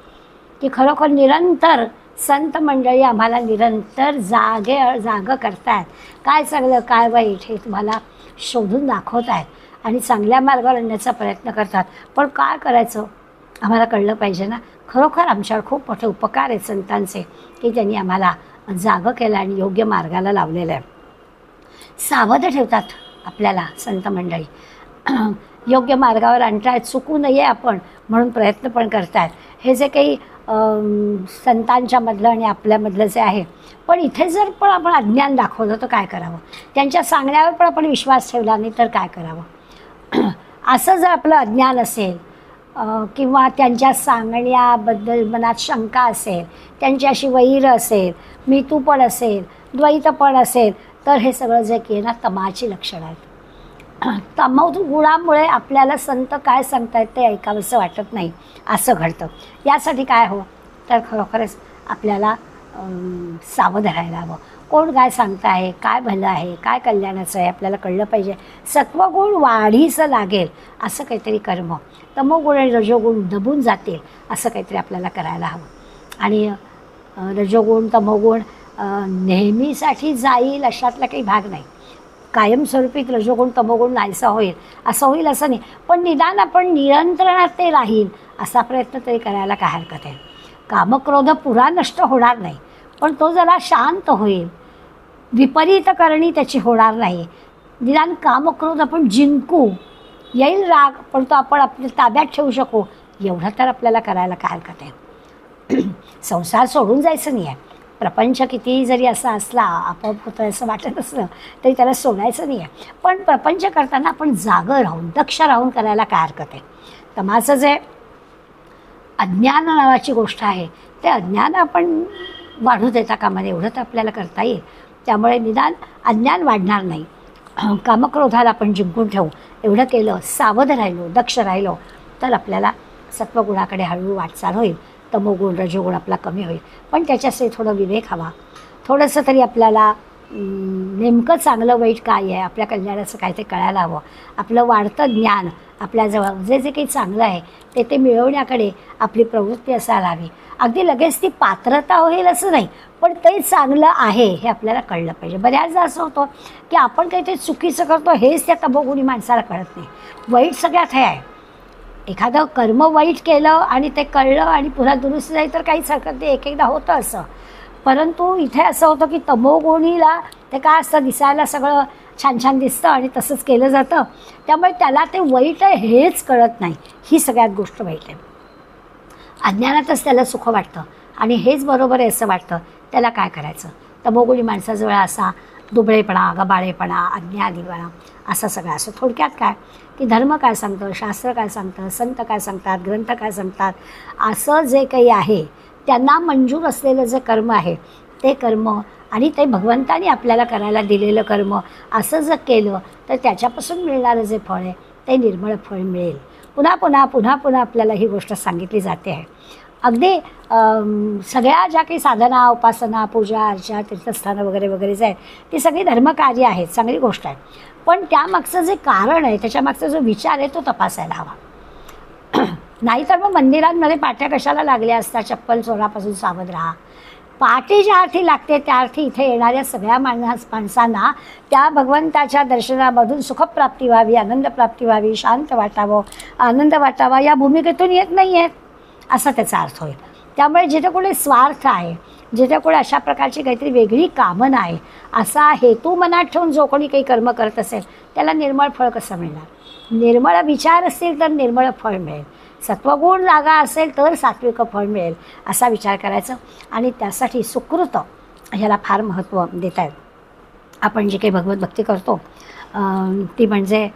की खरोखर निरंतर संत मंडळी आम्हाला निरंतर जागं करतायत. काय चांगलं काय वाईट हे तुम्हाला शोधून दाखवत आहेत आणि चांगल्या मार्गावर आणण्याचा प्रयत्न करतात. पण काय करायचं आम्हाला कळलं पाहिजे ना. खरोखर आमच्यावर खूप मोठे उपकार आहेत संतांचे की त्यांनी आम्हाला जागं केलं आणि योग्य मार्गाला लावलेलं आहे. सावध ठेवतात आपल्याला संत मंडळी, योग्य मार्गावर आणतायत, चुकू नये आपण म्हणून प्रयत्न पण करतायत. हे जे काही संतांच्या मधलं आणि आपल्यामधलं जे आहे, पण इथे जर पण आपण अज्ञान दाखवलं तर काय करावं, त्यांच्या सांगण्यावर पण आपण विश्वास ठेवला नाही तर काय करावं. असं जर आपलं अज्ञान असेल किंवा त्यांच्या सांगण्याबद्दल मनात शंका असेल, त्यांच्याशी वैर असेल, मी तू पण असेल, द्वैत पण असेल, तर हे सगळं जे की ना तमाची लक्षणं आहेत. गुणामुळे आपल्याला संत काय सांगतायत ते ऐकावंसं वाटत नाही, असं घडतं. यासाठी काय हो तर खरोखरच आपल्याला सावध राहायला हवं. कोण काय सांगतं आहे, काय भलं आहे, काय कल्याणाचं आहे आपल्याला कळलं पाहिजे. सत्वगुण वाढीचं लागेल असं काहीतरी कर्म, तमोगुण आणि रजोगुण दबून जातील असं काहीतरी आपल्याला करायला हवं. आणि रजोगुण तमोगुण नेहमीसाठी जाईल अशातला काही भाग नाही. कायमस्वरूपी रजोगुण तमोगुण नाहीसा होईल असं होईल असं नाही, पण निदान आपण नियंत्रणात ते राहील असा प्रयत्न तरी करायला काय हरकत आहे. कामक्रोध पुरा नष्ट होणार नाही, पण तो जरा शांत होईल. विपरीत करणी त्याची होणार नाही. निदान कामक्रोध आपण जिंकू, येईल राग पण तो आपण आपल्या ताब्यात ठेवू शकू, एवढं तर आपल्याला करायला काय हरकत आहे. संसार सोडून जायचं नाही आहे. प्रपंच कितीही जरी असा असला, आपोआप होतं असं वाटत असलं तरी त्याला सोडायचं नाही आहे. पण प्रपंच करताना आपण जागं राहून, दक्ष राहून करायला काय हरकत आहे. तमाचं जे अज्ञान नावाची गोष्ट आहे, ते अज्ञान आपण वाढू देता कामा नये, एवढं तर आपल्याला करता येईल. त्यामुळे निदान अज्ञान वाढणार नाही. कामक्रोधाला आपण जिंकून ठेवू, एवढं केलं, सावध राहिलो, दक्ष राहिलो तर आपल्याला सत्वगुणाकडे हळूहळू वाटचाल होईल. तमोगुण रजोगुण आपला कमी होईल. पण त्याच्यासाठी थोडं विवेक हवा. थोडंसं तरी आपल्याला नेमकं चांगलं वाईट काय आहे, आपल्या कल्याणाचं काय ते कळायला हवं. आपलं वाढतं ज्ञान आपल्याजवळ जे जे काही चांगलं आहे ते मिळवण्याकडे आपली प्रवृत्ती असायला हवी. अगदी लगेच ती पात्रता होईल असं नाही, पण ते चांगलं आहे हे आपल्याला कळलं पाहिजे. बऱ्याचदा असं होतं की आपण काहीतरी चुकीचं करतो हेच त्या तमोगुणी माणसाला कळत नाही. वाईट सगळ्यात हे आहे. एखादं कर्म वाईट केलं आणि ते कळलं आणि पुन्हा दुरुस्त झाली तर काहीच हरकत नाही, एक एकदा होतं असं. परंतु इथे असं होतं की तमोगुणीला ते काय असतं, दिसायला सगळं छान छान दिसतं आणि तसंच केलं जातं. त्यामुळे त्याला ते वाईट आहे हेच कळत नाही. ही सगळ्यात गोष्ट वाईट आहे. अज्ञानातच त्याला सुख वाटतं आणि हेच बरोबर आहे असं वाटतं. त्याला काय करायचं. तमोगुणी माणसाजवळ असा दुबळेपणा, गबाळेपणा, अज्ञानीपणा असा सगळा असं. थोडक्यात काय की धर्म काय सांगतं, शास्त्र काय सांगतं, संत काय सांगतात, ग्रंथ काय सांगतात, असं जे काही आहे त्यांना मंजूर असलेलं जे कर्म आहे ते कर्म आणि ते भगवंतानी आपल्याला करायला दिलेलं कर्म असं जर केलं तर त्याच्यापासून मिळणारं जे फळ आहे ते निर्मळ फळ मिळेल. पुन्हा पुन्हा पुन्हा पुन्हा आपल्याला ही गोष्ट सांगितली जाते आहे. अगदी सगळ्या ज्या काही साधना, उपासना, पूजा अर्चा, तीर्थस्थानं वगैरे वगैरे जे आहेत ती सगळी धर्मकार्य आहेत, चांगली गोष्ट आहे. पण त्यामागचं जे कारण आहे, त्याच्यामागचा जो विचार आहे तो तपासायला हवा. नाहीतर मग मंदिरांमध्ये पाट्या कशाला लागल्या असतात, चप्पल चोरापासून सावध राहा. पाठी ज्या अर्थी लागते त्या अर्थी इथे येणाऱ्या सगळ्या माणसांना त्या भगवंताच्या दर्शनामधून सुखप्राप्ती व्हावी, आनंदप्राप्ती व्हावी, शांत वाटावं, आनंद वाटावा या भूमिकेतून येत नाही आहेत असा त्याचा अर्थ होईल. त्यामुळे जिथे कोणी स्वार्थ आहे, जिथे कोणी अशा प्रकारची काहीतरी वेगळी कामना आहे, असा हेतू मनात ठेवून जो कोणी काही कर्म करत असेल त्याला निर्मळ फळ कसं मिळणार. निर्मळ विचार असतील तर निर्मळ फळ मिळेल. सत्वगुण जागा असेल तर सात्विक फळ मिळेल असा विचार करायचा. आणि त्यासाठी सुकृत ह्याला फार महत्त्व देत आहेत. आपण जे काही भगवत भक्ती करतो ती म्हणजे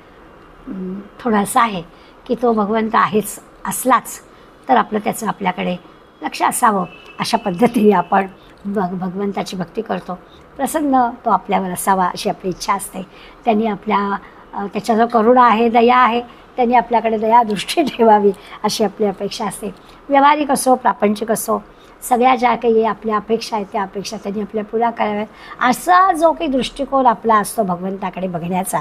थोडंसं आहे की तो भगवंत आहेच असलाच तर आपलं त्याचं आपल्याकडे लक्ष असावं. अशा पद्धतीने आपण भगवंताची भक्ती करतो. प्रसन्न तो आपल्यावर असावा अशी आपली इच्छा असते. त्यांनी त्याच्याजवळ करुणा आहे, दया आहे, त्यांनी आपल्याकडे दयादृष्टी ठेवावी अशी आपली अपेक्षा असते. व्यावहारिक असो, प्रापंचिक असो, सगळ्या ज्या काही आपल्या अपेक्षा आहेत त्या अपेक्षा त्यांनी आपल्या पुरा कराव्यात असा जो काही दृष्टिकोन आपला असतो भगवंताकडे बघण्याचा,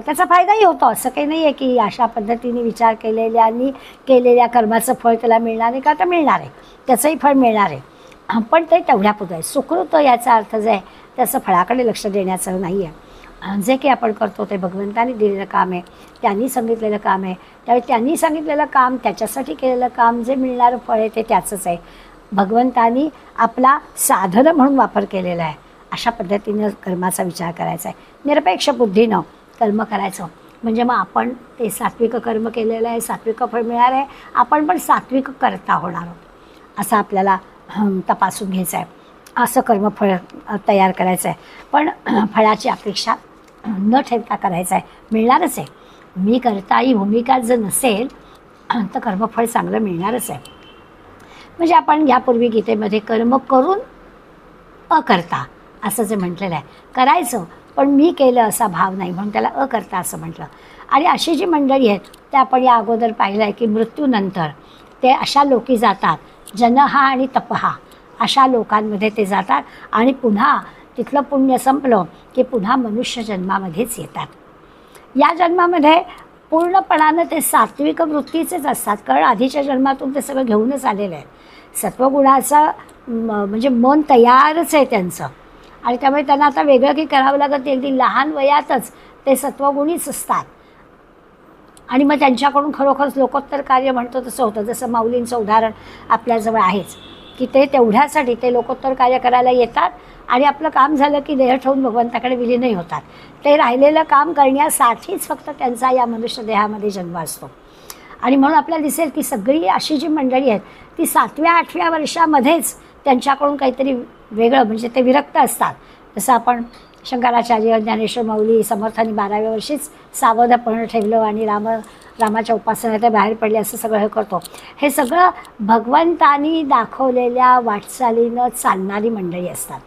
त्याचा फायदाही होतो. असं काही नाही आहे की अशा पद्धतीने विचार केलेल्या कर्माचं फळ त्याला मिळणार आहे का, तर मिळणार आहे, त्याचंही फळ मिळणार आहे. पण ते तेवढ्यापुरतं आहे. सुकृत याचा अर्थ जे आहे त्याचं फळाकडे लक्ष देण्याचं नाही आहे. जे काही आपण करतो ते भगवंतानी दिलेलं काम आहे, त्यांनी सांगितलेलं काम आहे. त्यावेळी त्यांनी सांगितलेलं काम, त्याच्यासाठी केलेलं काम, जे मिळणारं फळ आहे ते त्याचंच आहे. भगवंतानी आपला साधन म्हणून वापर केलेला आहे. अशा पद्धतीनं कर्माचा विचार करायचा आहे. निरपेक्ष बुद्धीनं कर्म करायचं म्हणजे मग आपण ते सात्विक कर्म केलेलं आहे, सात्विक फळ मिळणार आहे, आपण पण सात्विक करता होणार आहोत असं आपल्याला तपासून घ्यायचं आहे. असं कर्मफळ तयार करायचं आहे. पण फळाची अपेक्षा न ठेवता करायचं आहे. मिळणारच आहे. मी करता ही भूमिका जर नसेल तर कर्मफळ चांगलं मिळणारच आहे. म्हणजे आपण यापूर्वी गीतेमध्ये कर्म करून अकर्ता असं जे म्हटलेलं आहे, करायचं पण मी केलं असा भाव नाही म्हणून त्याला अकर्ता असं म्हटलं. आणि अशी जी मंडळी आहेत त्या आपण या अगोदर पाहिलं आहे की मृत्यूनंतर ते अशा लोकी जातात, जनहा आणि तपहा अशा लोकांमध्ये ते जातात आणि पुन्हा तिथलं पुण्य संपलं की पुन्हा मनुष्य जन्मामध्येच येतात. या जन्मामध्ये पूर्णपणानं ते सात्विक वृत्तीचेच असतात, कारण आधीच्या जन्मातून ते सगळं घेऊनच आलेलं आहे. सत्वगुणाचं म्हणजे मन तयारच आहे त्यांचं आणि त्यामुळे त्यांना आता वेगळं काही करावं लागत नाही. अगदी लहान वयातच ते सत्वगुणीच असतात आणि मग त्यांच्याकडून खरोखरच लोकोत्तर कार्य म्हणतो तसं होतं. जसं माऊलींचं उदाहरण आपल्याजवळ आहेच की ते तेवढ्यासाठी ते लोकोत्तर कार्य करायला येतात आणि आपलं काम झालं की देह ठेवून भगवंताकडे विलीनही होतात. ते राहिलेलं काम करण्यासाठीच फक्त त्यांचा या मनुष्य देहामध्ये जन्म असतो. आणि म्हणून आपल्याला दिसेल की सगळी अशी जी मंडळी आहेत ती 7व्या-8व्या वर्षामध्येच त्यांच्याकडून काहीतरी वेगळं, म्हणजे ते विरक्त असतात. जसं आपण शंकराचार्य, ज्ञानेश्वर माऊली, समर्थांनी 12व्या वर्षीच सावधपण ठेवलं आणि रामाच्या उपासनेत ते बाहेर पडले, असं सगळं हे करतो. हे सगळं भगवंतानी दाखवलेल्या वाटचालीनं चालणारी मंडळी असतात.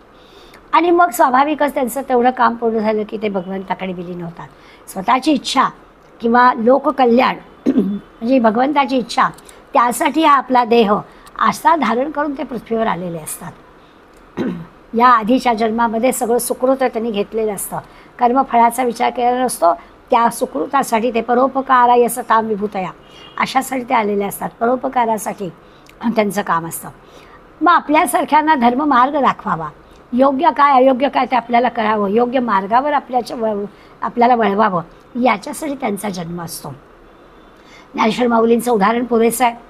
आणि मग स्वाभाविकच त्यांचं तेवढं काम पूर्ण झालं की ते भगवंताकडे विलीन होतात. स्वतःची इच्छा किंवा लोककल्याण म्हणजे भगवंताची इच्छा, त्यासाठी हा आपला देह आस्था धारण करून ते पृथ्वीवर आलेले असतात. या आधीच्या जन्मामध्ये सगळं सुकृत त्यांनी घेतलेलं असतं. कर्मफळाचा विचार केलेला नसतो. त्या सुकृतासाठी ते परोपकाराय सताम विभूतया अशासाठी ते आलेले असतात. परोपकारासाठी त्यांचं काम असतं. मग आपल्यासारख्यांना धर्ममार्ग दाखवावा, योग्य काय अयोग्य काय ते आपल्याला कळावं, योग्य मार्गावर आपल्याला वळवावं, याच्यासाठी त्यांचा जन्म असतो. ज्ञानेश्वर माऊलींचं उदाहरण पुरेसं आहे.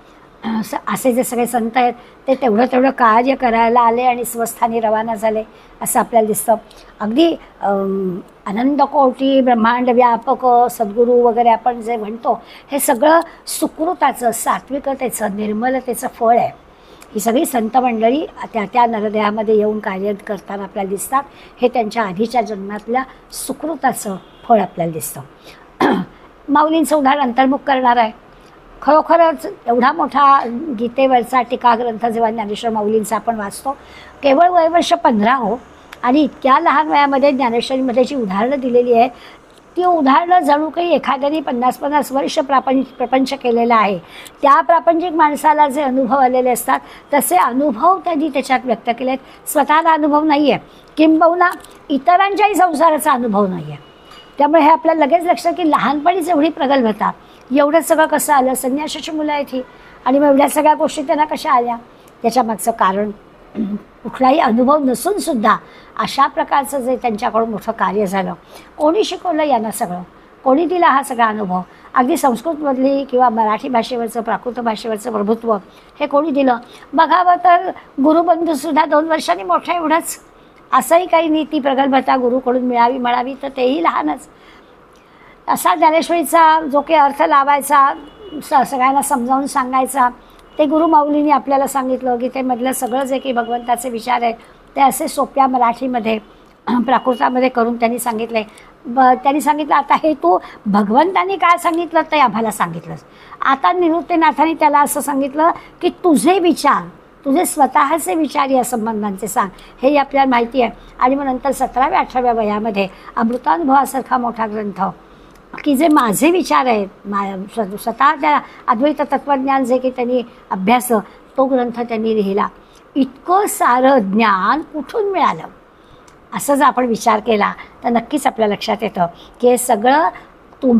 असे जे सगळे संत आहेत ते तेवढं कार्य करायला आले आणि स्वस्थानी रवाना झाले असं आपल्याला दिसतं. अगदी अनंत कोटी ब्रह्मांड व्यापक सद्गुरू वगैरे आपण जे म्हणतो, हे सगळं सुकृताचं, सात्विकतेचं, निर्मलतेचं फळ आहे. ही सगळी संत मंडळी त्या नरदेहामध्ये येऊन कार्य करताना आपल्याला दिसतात. हे त्यांच्या आधीच्या जन्मातल्या सुकृताचं फळ आपल्याला दिसतं. माऊलींचं उदाहरण अंतर्मुख करणार आहे. खरोखरच एवढा मोठा गीतेवरचा टीकाग्रंथ जेव्हा ज्ञानेश्वर माऊलींचा आपण वाचतो, केवळ वयवर्ष 15 हो, आणि इतक्या लहान वयामध्ये ज्ञानेश्वरीमध्ये जी उदाहरणं दिलेली आहे ती उदाहरणं जणू काही एखाद्याने 50-50 वर्ष प्रपंच केलेला आहे. त्या प्रापंचिक माणसाला जे अनुभव आलेले असतात तसे अनुभव त्यांनी त्याच्यात व्यक्त केलेत. स्वतःला अनुभव नाही आहे, किंबहुना इतरांच्याही संसाराचा अनुभव नाही आहे. त्यामुळे हे आपल्याला लगेच लक्षात की लहानपणीच एवढी प्रगल्भता, एवढं सगळं कसं आलं, संन्यासाची मुलं आहेत ही, आणि मग एवढ्या सगळ्या गोष्टी त्यांना कशा आल्या, त्याच्यामागचं कारण कुठलाही अनुभव नसून सुद्धा अशा प्रकारचं जे त्यांच्याकडून मोठं कार्य झालं. कोणी शिकवलं यांना सगळं, कोणी दिला हा सगळा अनुभव? अगदी संस्कृतमधली किंवा मराठी भाषेवरचं, प्राकृत भाषेवरचं प्रभुत्व हे कोणी दिलं? बघावं तर गुरुबंधूसुद्धा 2 वर्षांनी मोठं एवढंच, असंही काही नीती प्रगल्भता गुरुकडून म्हणावी तर तेही लहानच. असा ज्ञानेश्वरीचा जो काही अर्थ लावायचा, सगळ्यांना समजावून सांगायचा, ते गुरु माऊलींनी आपल्याला सांगितलं. गीतेमधलं सगळं जे काही भगवंताचे विचार आहेत ते असे सोप्या मराठीमध्ये, प्राकृतामध्ये करून त्यांनी सांगितले. त्यांनी सांगितलं, आता हे तू भगवंतांनी काय सांगितलं ते आम्हाला सांगितलंस. आता निवृत्तीनाथांनी त्याला असं सांगितलं की तुझे विचार, तुझे स्वतःचे विचार या संबंधांचे सांग, हे आपल्याला माहिती आहे. आणि मग नंतर 17व्या-18व्या वयामध्ये अमृतानुभवासारखा मोठा ग्रंथ की जे माझे विचार आहेत, स्वतः त्या अद्वैत तत्त्वज्ञान जे की त्यांनी अभ्यास, तो ग्रंथ त्यांनी लिहिला. इतकं सारं ज्ञान कुठून मिळालं असं जर आपण विचार केला तर नक्कीच आपल्या लक्षात येतं की हे सगळं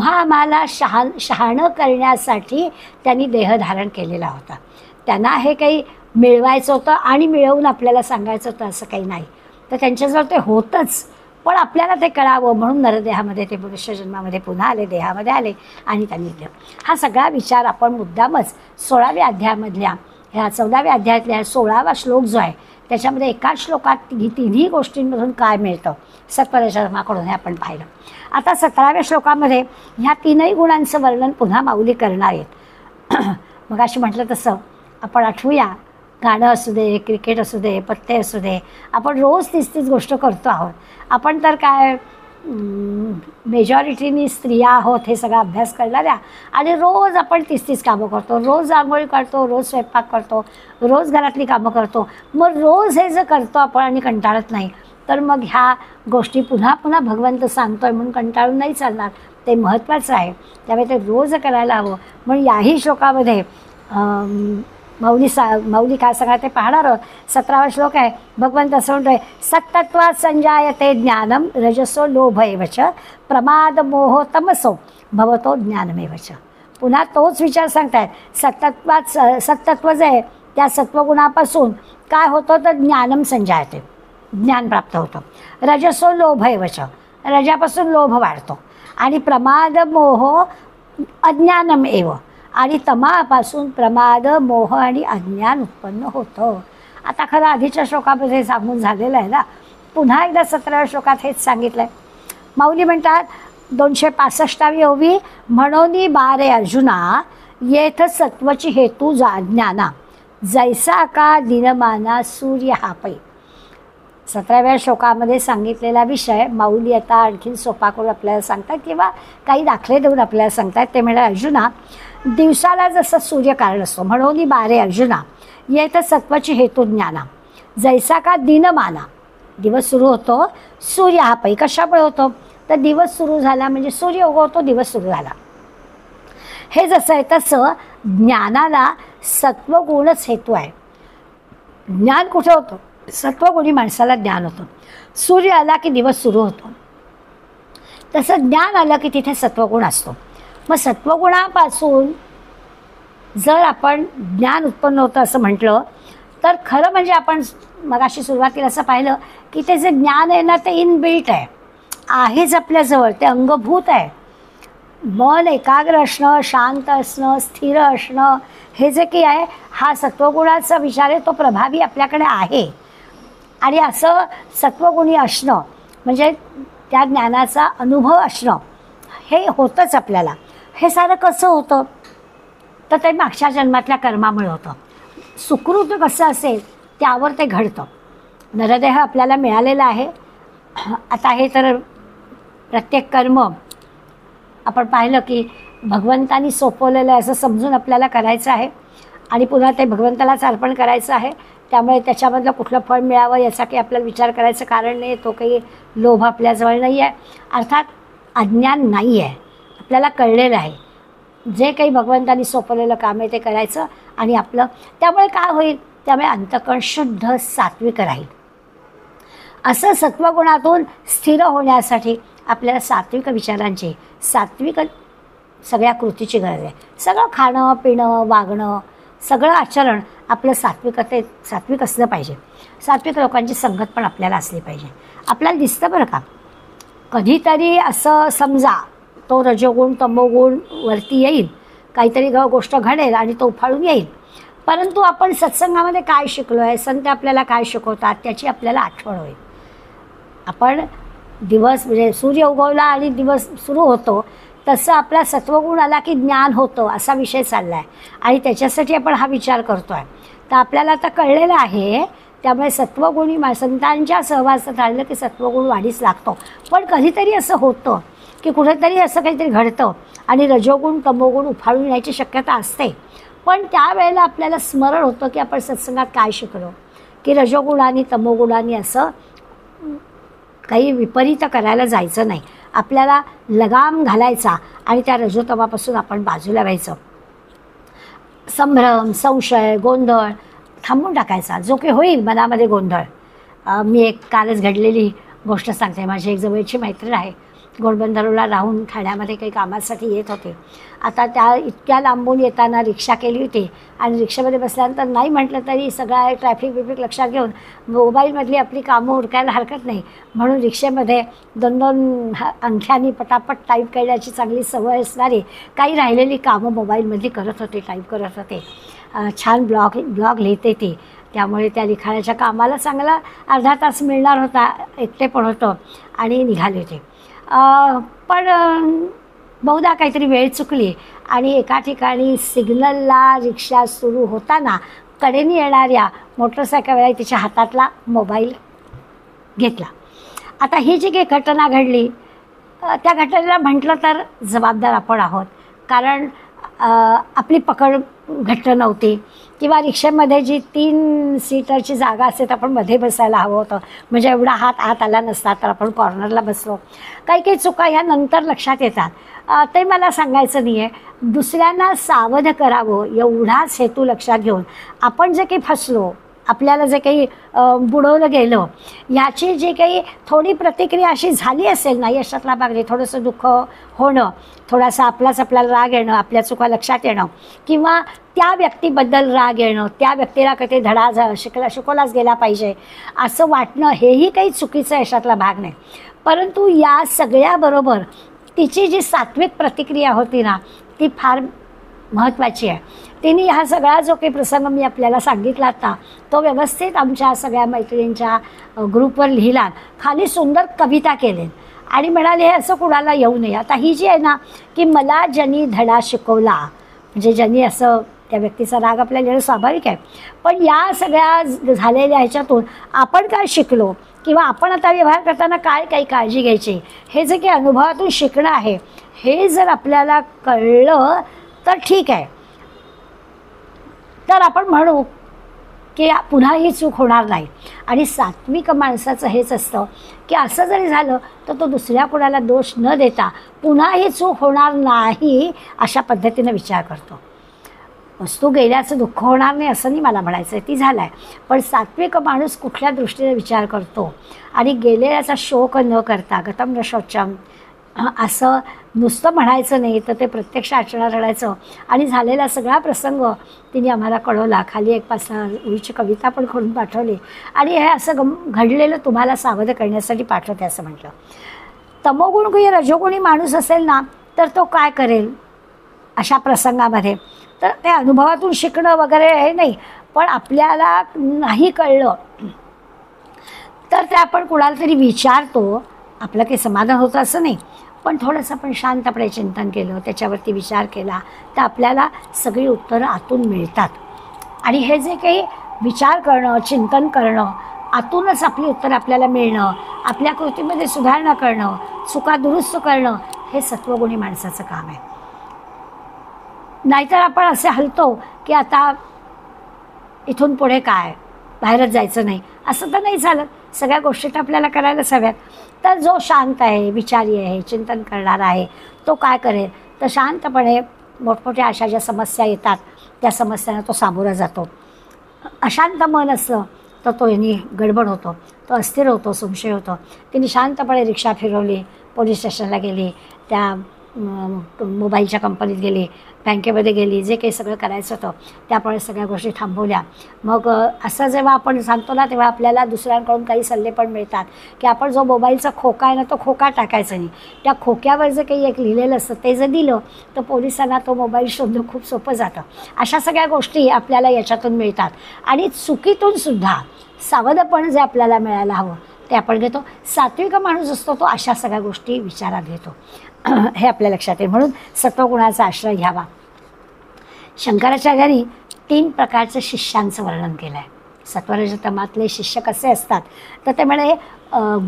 आम्हाला शहाणं करण्यासाठी त्यांनी देह धारण केलेला होता. त्यांना हे काही मिळवायचं होतं आणि मिळवून आपल्याला सांगायचं होतं असं काही नाही. तर त्यांच्याजवळ ते होतंच, पण आपल्याला ते कळावं म्हणून नरदेहामध्ये ते मनुष्य जन्मामध्ये पुन्हा आले, देहामध्ये आले आणि त्यांनी दिलं. हा सगळा विचार आपण मुद्दामच 16व्या अध्यायामधल्या ह्या 14व्या अध्यायातल्या 16वा श्लोक जो आहे त्याच्यामध्ये एकाच श्लोकात तिन्ही गोष्टींमधून काय मिळतं सत्परशर्माकडून हे आपण पाहिलं. आता 17व्या श्लोकामध्ये ह्या 3ही गुणांचं वर्णन पुन्हा माऊली करणार आहेत. मग अशी म्हटलं तसं आपण आठवूया, गाणं असू दे, क्रिकेट असू दे, पत्ते असू दे, आपण रोज 30 गोष्ट करतो आहोत. आपण तर काय मेजॉरिटीनी स्त्रिया आहोत हे सगळा अभ्यास करणाऱ्या, आणि रोज आपण 30 कामं करतो, रोज आंघोळी काढतो, रोज स्वयंपाक करतो, रोज घरातली कामं करतो. मग रोज हे जर करतो आपण आणि कंटाळत नाही तर मग ह्या गोष्टी पुन्हा पुन्हा भगवंत सांगतोय म्हणून कंटाळून नाही चालणार. ते महत्त्वाचं आहे, त्यामुळे ते रोज करायला हवं. म्हणून याही श्लोकामध्ये माऊली काय सांगा ते पाहणार आहोत. 17वा श्लोक आहे. भगवंत असं म्हणतोय, सत्तत्वात् संजायते ज्ञानम रजसो लोभ एवच प्रमाद मोह तमसो भवतो ज्ञानमेवच. पुन्हा तोच विचार सांगतायत. सत्तत्व जे आहे त्या सत्वगुणापासून काय होतं तर ज्ञानम संजायते, ज्ञान प्राप्त होतं. रजसो लोभ एवच, रजापासून लोभ वाढतो. आणि प्रमाद मोह अज्ञानम एव, आणि तमापासून प्रमाद मोह आणि अज्ञान उत्पन्न होतं. आता खरं आधीच्या श्लोकामध्ये सांगून झालेलं आहे ना पुन्हा एकदा 17व्या श्लोकात हेच सांगितलं आहे. माऊली म्हणतात 265वी ओवी, म्हणोनी बारे अर्जुना येथ सत्वची हेतू ज्ञाना जैसा का दिनमाना सूर्य हा पै. 17व्या श्लोकामध्ये सांगितलेला विषय माऊली आता आणखीन सोपा करून आपल्याला सांगतात किंवा काही दाखले देऊन आपल्याला सांगतात. ते म्हणजे अर्जुना, दिवसाला जसं सूर्य कारण असतो, म्हणोनी बारे अर्जुना येथ सत्वची हेतू ज्ञाना जैसा का दिनमाना, दिवस सुरू होतो, सूर्य हा पै. कशामुळे होतो तर दिवस सुरू झाला म्हणजे सूर्य उगवतो, दिवस सुरू झाला. हे जसं आहे तसं ज्ञानाला सत्वगुणच हेतू आहे. ज्ञान कुठे होतं, सत्वगुणी माणसाला ज्ञान होतं. सूर्य आला की दिवस सुरू होतो, तसं ज्ञान आलं की तिथे सत्वगुण असतो. मग सत्वगुणापासून जर आपण ज्ञान उत्पन्न होतं असं म्हटलं तर खरं म्हणजे आपण मगाशी सुरुवातीला असं पाहिलं की ते जे ज्ञान आहे ना ते इनबिल्ट आहे, आहेच आपल्याजवळ, ते अंगभूत आहे. मन एकाग्र असणं, शांत असणं, स्थिर असणं, हे जे काही आहे हा सत्वगुणाचा विचार आहे, तो प्रभावी आपल्याकडे आहे. आणि असं सत्वगुणी असणं म्हणजे त्या ज्ञानाचा अनुभव असणं हे होतंच आपल्याला. हे सारं कसं होतं तर ते मागच्या जन्मातल्या कर्मामुळे होतं. सुकृत कसं असेल त्यावर ते घडतं. नरदेह आपल्याला मिळालेला आहे. आता हे तर प्रत्येक कर्म आपण पाहिलं की भगवंतानी सोपवलेलं आहे असं समजून आपल्याला करायचं आहे आणि पुन्हा ते भगवंतालाच अर्पण करायचं आहे. त्यामुळे त्याच्यामधलं कुठलं फळ मिळावं याचा काही आपल्याला विचार करायचं कारण नाही, तो काही लोभ आपल्याजवळ नाही आहे. अर्थात अज्ञान नाही आहे, आपल्याला कळलेलं आहे. जे काही भगवंतानी सोपवलेलं काम आहे ते करायचं आणि आपलं, त्यामुळे काय होईल, त्यामुळे अंतःकरण शुद्ध सात्विक राहील. असं सत्वगुणातून स्थिर होण्यासाठी आपल्याला सात्विक विचारांची, सात्विक सगळ्या कृतीची गरज आहे. सगळं खाणं पिणं वागणं सगळं आचरण आपलं सात्विक असलं पाहिजे. सात्विक लोकांची संगत पण आपल्याला असली पाहिजे. आपल्याला दिसतं बरं का, कधीतरी असं समजा तो रजोगुण तमोगुण वरती येईल, काहीतरी गोष्ट घडेल आणि तो उफाळून येईल, परंतु आपण सत्संगामध्ये काय शिकलो आहे, संत आपल्याला काय शिकवतात त्याची आपल्याला आठवण होईल. आपण दिवस म्हणजे सूर्य उगवला आणि दिवस सुरू होतो तसं आपला सत्वगुण आला की ज्ञान होतं असा विषय चालला आहे आणि त्याच्यासाठी आपण हा विचार करतो आहे. तर आपल्याला आता कळलेलं आहे, त्यामुळे सत्वगुणी संतांच्या सहवासात राहिलं की सत्वगुण वाढीस लागतो. पण कधीतरी असं होतं की कुठेतरी असं काहीतरी घडतं आणि रजोगुण तमोगुण उफाळून येण्याची शक्यता असते. पण त्यावेळेला आपल्याला स्मरण होतं की आपण सत्संगात काय शिकलो, की रजोगुणाने तमोगुणाने असं काही विपरीत करायला जायचं नाही. आपल्याला लगाम घालायचा आणि त्या रजोतमापासून आपण बाजूला व्हायचं. संभ्रम संशय गोंधळ थांबून टाकायचा, जो काही होईल मनामध्ये गोंधळ. मी एक कालच घडलेली गोष्ट सांगते. माझी एक जवळची मैत्रीण आहे, घोडबंदरला राहून ठाण्यामध्ये काही कामासाठी येत होते. आता त्या इतक्या लांबून येताना रिक्षा केली होती आणि रिक्षामध्ये बसल्यानंतर नाही म्हटलं तरी सगळा ट्रॅफिक बिफिक लक्षात घेऊन मोबाईलमधली आपली कामं उरकायला हरकत नाही म्हणून रिक्षेमध्ये 2-2 अंगठ्यांनी पटापट टाईप करण्याची चांगली सवय असणारी काही राहिलेली कामं मोबाईलमधली करत होते, टाईप करत होते. छान ब्लॉग लिहिते ती, त्यामुळे त्या लिखाणाच्या कामाला चांगला अर्धा तास मिळणार होता. एकटे पण होतं आणि निघाले होते. पण बहुधा काहीतरी वेळ चुकली आणि एका ठिकाणी सिग्नलला रिक्षा सुरू होताना कडेने येणाऱ्या मोटरसायकलवाल्या तिच्या हातातला मोबाईल घेतला. आता ही जी काही घटना घडली त्या घटनेला म्हटलं तर जबाबदार आपण आहोत, कारण आपली पकड घट्ट नव्हती किंवा रिक्षेमध्ये जी 3 सीटरची जागा असते तर आपण मध्ये बसायला हवं होतं, म्हणजे एवढा हात आत आला नसता तर आपण कॉर्नरला बसलो. काही काही चुका ह्या नंतर लक्षात येतात. ते मला सांगायचं नाही आहे. दुसऱ्यांना सावध करावं एवढाच हेतू लक्षात घेऊन आपण जे काही फसलो, आपल्याला जे काही बुडवलं गेलं, याची जी काही थोडी प्रतिक्रिया अशी झाली असेल नाही अशातला भाग नाही, थोडंसं दुःख होणं, थोडासा आपल्याला राग येणं, आपल्या चुका लक्षात येणं किंवा त्या व्यक्तीबद्दल राग येणं, त्या व्यक्तीला कधी धडा शिकवलाच गेला पाहिजे असं वाटणं, हेही काही चुकीचं यशातला भाग नाही. परंतु या सगळ्याबरोबर तिची जी सात्विक प्रतिक्रिया होती ना ती फार महत्त्वाची आहे. तिने हा सगळा जो काही प्रसंग मी आपल्याला सांगितला आता तो व्यवस्थित आमच्या सगळ्या मैत्रिणींच्या ग्रुपवर लिहिला, खाली सुंदर कविता केली आणि म्हणाले हे असं कुणाला येऊ नये. आता ही जी आहे ना की मला ज्यांनी धडा शिकवला, म्हणजे ज्यांनी असं, त्या व्यक्तीचा राग आपल्याला येणं स्वाभाविक आहे, पण या सगळ्या झालेल्या ह्याच्यातून आपण काय शिकलो किंवा आपण आता व्यवहार करताना काय काही काळजी घ्यायची, हे जे काही अनुभवातून शिकणं आहे हे जर आपल्याला कळलं तर ठीक आहे, तर आपण म्हणू की पुन्हा ही चूक होणार नाही. आणि सात्विक माणसाचं हेच असतं की असं जरी झालं तर तो दुसऱ्या कोणाला दोष न देता पुन्हा ही चूक होणार नाही अशा पद्धतीनं विचार करतो. वस्तू गेल्याचं दुःख होणार नाही असं नाही मला म्हणायचं आहे, ती झालं आहे, पण सात्विक माणूस कुठल्या दृष्टीने विचार करतो आणि गेलेल्याचा शोक न करता गतम न शौचम असं नुसतं म्हणायचं नाही तर ते प्रत्यक्ष आचरणात आणायचं. आणि झालेला सगळा प्रसंग तिने आम्हाला कळवला, खाली एक 5-6 ओळीची कविता पण करून पाठवली आणि हे असं घडलेलं तुम्हाला सावध करण्यासाठी पाठवते असं म्हटलं. तमोगुण किंवा रजोगुणी माणूस असेल ना तर तो काय करेल अशा प्रसंगामध्ये, तर ते अनुभवातून शिकणं वगैरे हे नाही, पण आपल्याला नाही कळलं तर ते आपण कुणाला तरी विचारतो, आपलं काही समाधान होतं असं नाही, पण थोडंसं आपण शांतपणे चिंतन केलं, त्याच्यावरती विचार केला तर आपल्याला सगळी उत्तरं आतून मिळतात. आणि हे जे काही विचार करणं, चिंतन करणं, आतूनच आपली उत्तरं आपल्याला मिळणं, आपल्या कृतीमध्ये सुधारणा करणं, चुका दुरुस्त करणं, हे सत्वगुणी माणसाचं काम आहे. नाहीतर आपण असे हलतो की आता इथून पुढे काय, बाहेरच जायचं नाही, असं तर नाही झालं. सगळ्या गोष्टी तर आपल्याला करायलाच हव्यात. तर जो शांत आहे, विचारी आहे, चिंतन करणारा आहे, तो काय करेल तर शांतपणे मोठमोठ्या अशा ज्या समस्या येतात त्या समस्यांना तो सामोरा जातो. अशांत मन असलं तर तो यांनी गडबड होतो, तो अस्थिर होतो, संशय होतो. तिने शांतपणे रिक्षा फिरवली, पोलीस स्टेशनला गेली, त्या मोबाईलच्या कंपनीत गेली, बँकेमध्ये गेली, जे काही सगळं करायचं होतं त्यामुळे सगळ्या गोष्टी थांबवल्या. मग असं जेव्हा आपण सांगतो ना तेव्हा आपल्याला दुसऱ्यांकडून काही सल्ले पण मिळतात की आपण जो मोबाईलचा खोका आहे ना तो खोका टाकायचा नाही, त्या खोक्यावर जे काही एक लिहिलेलं असतं ते जर दिलं तर पोलिसांना तो मोबाईल शोधणं खूप सोपं जातं. अशा सगळ्या गोष्टी आपल्याला याच्यातून मिळतात. आणि चुकीतून सुद्धा सावधपण जे आपल्याला मिळायला हवं ते आपण घेतो. सात्विक माणूस असतो तो अशा सगळ्या गोष्टी विचारात घेतो, हे आपल्या लक्षात येईल. म्हणून सत्वगुणाचा आश्रय घ्यावा. शंकराचार्यांनी 3 प्रकारच्या शिष्यांचं वर्णन केलं आहे. सत्वरजतमातले शिष्य कसे असतात तर ते म्हणे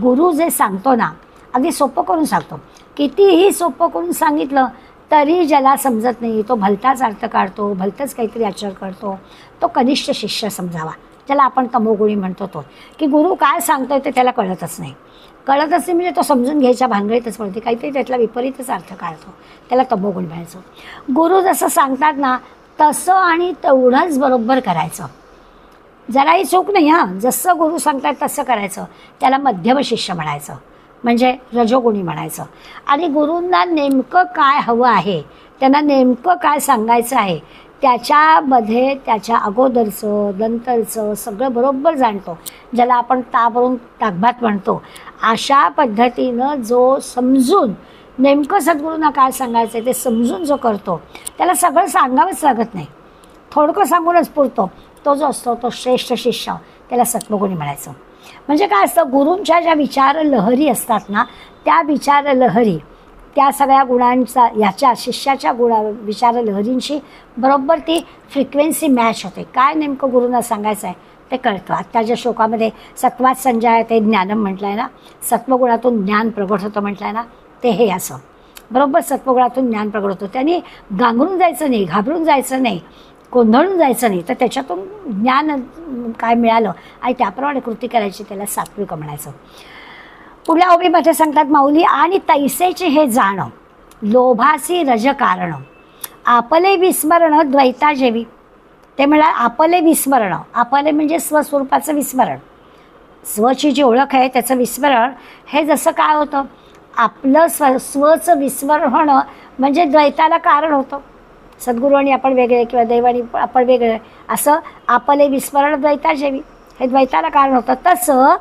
गुरु जे सांगतो ना अगदी सोपं करून सांगतो, कितीही सोपं करून सांगितलं तरी ज्याला समजत नाही, तो भलताच अर्थ काढतो, भलतंच काहीतरी आचरण करतो, तो कनिष्ठ शिष्य समजावा. ज्याला आपण तमोगुणी म्हणतो तो, की गुरु काय सांगतोय ते त्याला कळतच नाही म्हणजे तो समजून घ्यायच्या भानगडीतच पडते, काहीतरी त्यातला विपरीतच अर्थ काढतो, त्याला तमोगुण म्हणायचं. गुरु जसं सांगतात ना तसं आणि तेवढंच बरोबर करायचं, जराही चूक नाही. जसं गुरु सांगतात तसं करायचं, त्याला मध्यम शिष्य म्हणायचं, म्हणजे रजोगुणी म्हणायचं. आणि गुरूंना नेमकं काय हवं आहे, त्यांना नेमकं काय सांगायचं आहे त्याच्यामध्ये त्याच्या अगोदरचं नंतरचं सगळं बरोबर जाणतो, ज्याला आपण ताबरून ताकभात म्हणतो. अशा पद्धतीनं जो समजून नेमकं सद्गुरूंना काय सांगायचं आहे ते समजून जो करतो त्याला सगळं सांगावंच लागत नाही, थोडकं सांगूनच पुरतो. तो जो असतो तो श्रेष्ठ शिष्य, त्याला सत्वगुणी म्हणायचं. म्हणजे काय असतं, गुरूंच्या ज्या विचार लहरी असतात ना त्या विचार लहरी त्या सगळ्या गुणांचा याच्या शिष्याच्या विचार लहरींशी बरोबर ती फ्रिक्वेन्सी मॅच होते. काय नेमकं गुरूंना सांगायचं आहे ते कळतं. आत्ताच्या श्लोकामध्ये सत्वात संजय ते ज्ञानम म्हटलं आहे ना, सत्वगुणातून ज्ञान प्रगट होतं म्हटलं आहे ना, ते हे असं बरोबर सत्वगुणातून ज्ञान प्रगट होतं. त्यांनी गांगरून जायचं नाही, घाबरून जायचं नाही, गोंधळून जायचं नाही, तर त्याच्यातून ज्ञान काय मिळालं आणि त्याप्रमाणे कृती करायची, त्याला सात्विक म्हणायचं. पुढल्या ओळीमध्ये सांगतात माऊली, आणि तैसेचे हे जाण लोभासी रज कारण आपले विस्मरण द्वैता जेवी. ते म्हणा आपले विस्मरण, आपले म्हणजे स्वस्वरूपाचं विस्मरण, स्वची जी ओळख आहे त्याचं विस्मरण. हे जसं काय होतं, आपलं स्वचं विस्मरण होणं म्हणजे द्वैताला कारण होतं. सद्गुरू आणि आपण वेगळे किंवा दैवानी आपण वेगळे असं आपले विस्मरण द्वैता जेवी, हे द्वैताला कारण होतं. तसं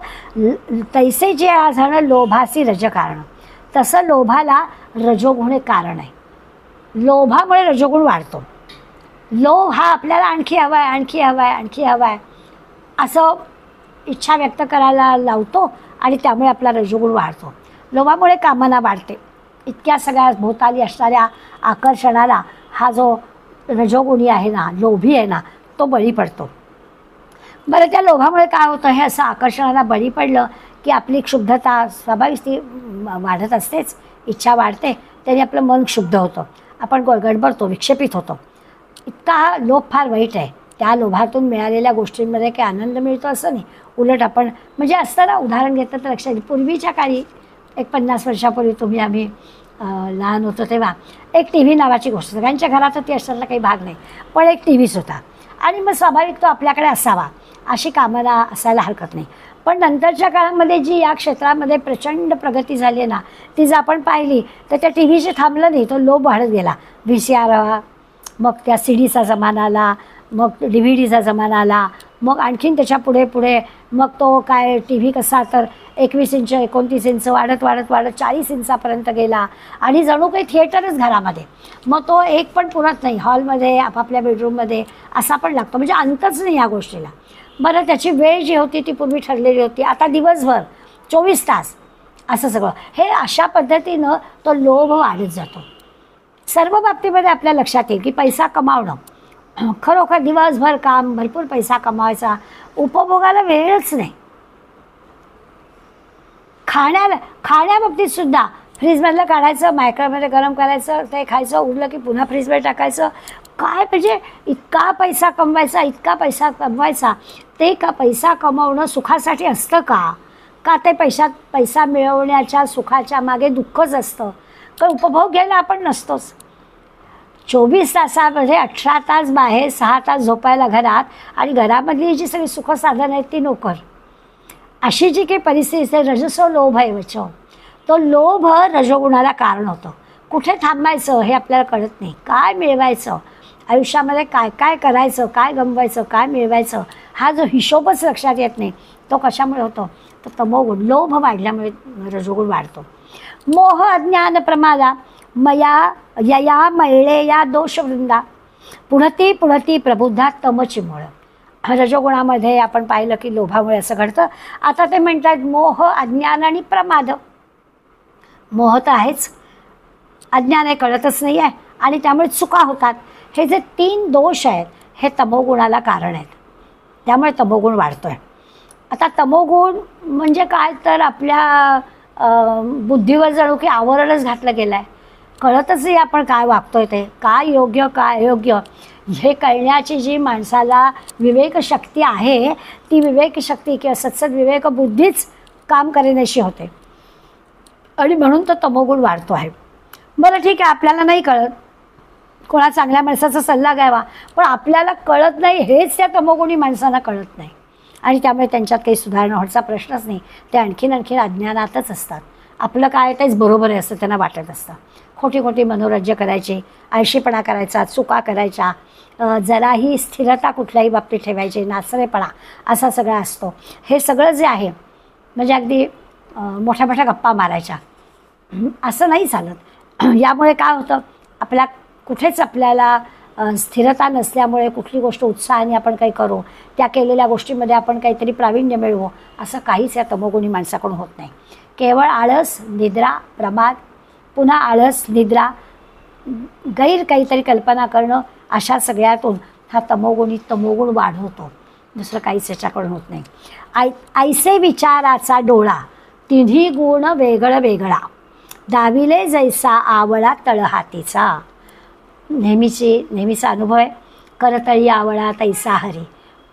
तैसे जे झालं लोभासी रज कारण, तसं लोभाला रजोगुण कारण आहे. लोभामुळे रजोगुण वाढतो. लोभ हा आपल्याला आणखी हवा आहे, आणखी हवा आहे, आणखी हवा आहे असं इच्छा व्यक्त करायला लावतो आणि त्यामुळे आपला रजोगुण वाढतो. लोभामुळे कामना वाढते. इतक्या सगळ्या भोवताली असणाऱ्या आकर्षणाला हा जो रजोगुणी आहे ना, लोभी आहे ना, तो बळी पडतो. बरं, त्या लोभामुळे काय होतं, हे असं आकर्षणाला बळी पडलं की आपली क्षुब्धता स्वाभाविक ती वाढत असतेच, इच्छा वाढते, त्याने आपलं मन क्षुब्ध होतं, आपण गडबडतो, विक्षेपित होतो. इतका हा लोभ फार वाईट आहे. त्या लोभातून मिळालेल्या गोष्टींमध्ये काही आनंद मिळतो असं नाही, उलट आपण म्हणजे असतं ना, उदाहरण घेतलं तर लक्षात येईल. पूर्वीच्या काळी एक 50 वर्षापूर्वी आम्ही लहान होतो तेव्हा एक टी व्ही नावाची गोष्ट, सगळ्यांच्या घरात ती असण्याचा काही भाग नाही, पण एक टी व्हीच होता आणि मग स्वाभाविक तो आपल्याकडे असावा अशी कामना असायला हरकत नाही. पण नंतरच्या काळामध्ये जी या क्षेत्रामध्ये प्रचंड प्रगती झाली आहे ना, ती जर आपण पाहिली तर त्या टी व्हीशी थांबलं नाही, तो लोभ वाढत गेला. VCR, मग त्या CDचा जमाना आला, मग DVD जमाना आला, मग आणखीन त्याच्या पुढे पुढे मग तो काय टी व्ही कसा तर 21 इंच 29 इंच वाढत वाढत वाढत 40 इंचापर्यंत गेला आणि जणू काही थिएटरच घरामध्ये. मग तो एक पण पुरत नाही, हॉलमध्ये आपापल्या बेडरूममध्ये असा पण लागतो, म्हणजे अंतच नाही या गोष्टीला. बरं, त्याची वेळ जी होती ती पूर्वी ठरलेली होती, आता दिवसभर 24 तास असं सगळं. हे अशा पद्धतीनं तो लोभ वाढत जातो. सर्व बाबतीमध्ये आपल्या लक्षात येईल की पैसा कमावणं, खरोखर दिवसभर काम, भरपूर पैसा कमावायचा, उपभोगाला वेळच नाही. खाण्याबाबतीत सुद्धा फ्रीजमधलं काढायचं, मायक्रोवेव्हमध्ये गरम करायचं, ते खायचं, उरलं की पुन्हा फ्रीजमध्ये टाकायचं. काय म्हणजे इतका पैसा कमवायचा, इतका पैसा कमवायचा. ते का पैसा कमवणं सुखासाठी असतं का ते पैसा मिळवण्याच्या सुखाच्या मागे दुःखच असतं? कारण उपभोग घ्यायला आपण नसतोच. 24 तासामध्ये 18 तास बाहेर, 6 तास झोपायला घरात आणि घरामधली जी सगळी सुखसाधनं आहेत ती नोकर. अशी जी काही परिस्थिती आहे, रजसो लोभ आहे वचो, तो लोभ रजोगुणाला कारण होतं. कुठे थांबायचं हे आपल्याला कळत नाही, काय मिळवायचं आयुष्यामध्ये, काय काय करायचं, काय गमवायचं, काय मिळवायचं, हा जो हिशोबच लक्षात येत नाही, तो कशामुळे होतो? तर तमोगुण, लोभ वाढल्यामुळे रजोगुण वाढतो. मोह अज्ञान प्रमादा मया यया मैळे या दोषवृंदा पुढती पुढती प्रबुद्धा तमची मुळ. रजोगुणामध्ये आपण पाहिलं की लोभामुळे असं घडतं. आता ते म्हणतात मोह, अज्ञान आणि प्रमाद. मोह तर आहेच, अज्ञान हे कळतच नाही आहे आणि त्यामुळे चुका होतात. हे जे 3 दोष आहेत हे तमोगुणाला कारण आहेत, त्यामुळे तमोगुण वाढतो आहे. आता तमोगुण म्हणजे काय तर आपल्या बुद्धीवर जणू की आवरणच घातलं गेलं आहे, कळतच नाही आपण काय वागतोय ते, काय योग्य काय अयोग्य हे कळण्याची जी माणसाला विवेकशक्ती आहे, ती विवेकशक्ती किंवा सत्सद्विवेक बुद्धीच काम करेनाशी होते आणि म्हणून तो तमोगुण वाढतो आहे. बरं ठीक आहे, आपल्याला नाही कळत, कोणा चांगल्या माणसाचा सल्ला घ्यावा, पण आपल्याला कळत नाही हेच त्या तमोगुणी माणसांना कळत नाही आणि त्यामुळे त्यांच्यात काही सुधारणा होण्याचा प्रश्नच नाही. ते आणखीन अज्ञानातच असतात. आपलं काय तेच बरोबर आहे असं त्यांना वाटत असतं. खोटी खोटी मनोरंजन करायचे, आळशीपणा करायचा, चुका करायच्या, जराही स्थिरता कुठल्याही बाबतीत ठेवायची, नाचरेपणा असा सगळा असतो. हे सगळं जे आहे म्हणजे अगदी मोठ्या मोठ्या गप्पा मारायच्या, असं नाही चालत. यामुळे काय होतं, कुठेच आपल्याला स्थिरता नसल्यामुळे कुठली गोष्ट उत्साहाने आपण काही करू, त्या केलेल्या गोष्टीमध्ये आपण काहीतरी प्रावीण्य मिळवू, असं काहीच या तमोगुणी माणसाकडून होत नाही. केवळ आळस, निद्रा, प्रमाद, पुन्हा आळस, निद्रा, गैर काहीतरी कल्पना करणं, अशा सगळ्यातून हा तमोगुण वाढवतो. दुसरं काहीच याच्याकडून होत नाही. ऐसे विचाराचा डोळा, तिन्ही गुण वेगळं वेगळा, दाविले जैसा आवळा तळहातीचा. नेहमीचा अनुभव आहे. करतळी आवळा तैसा हरी.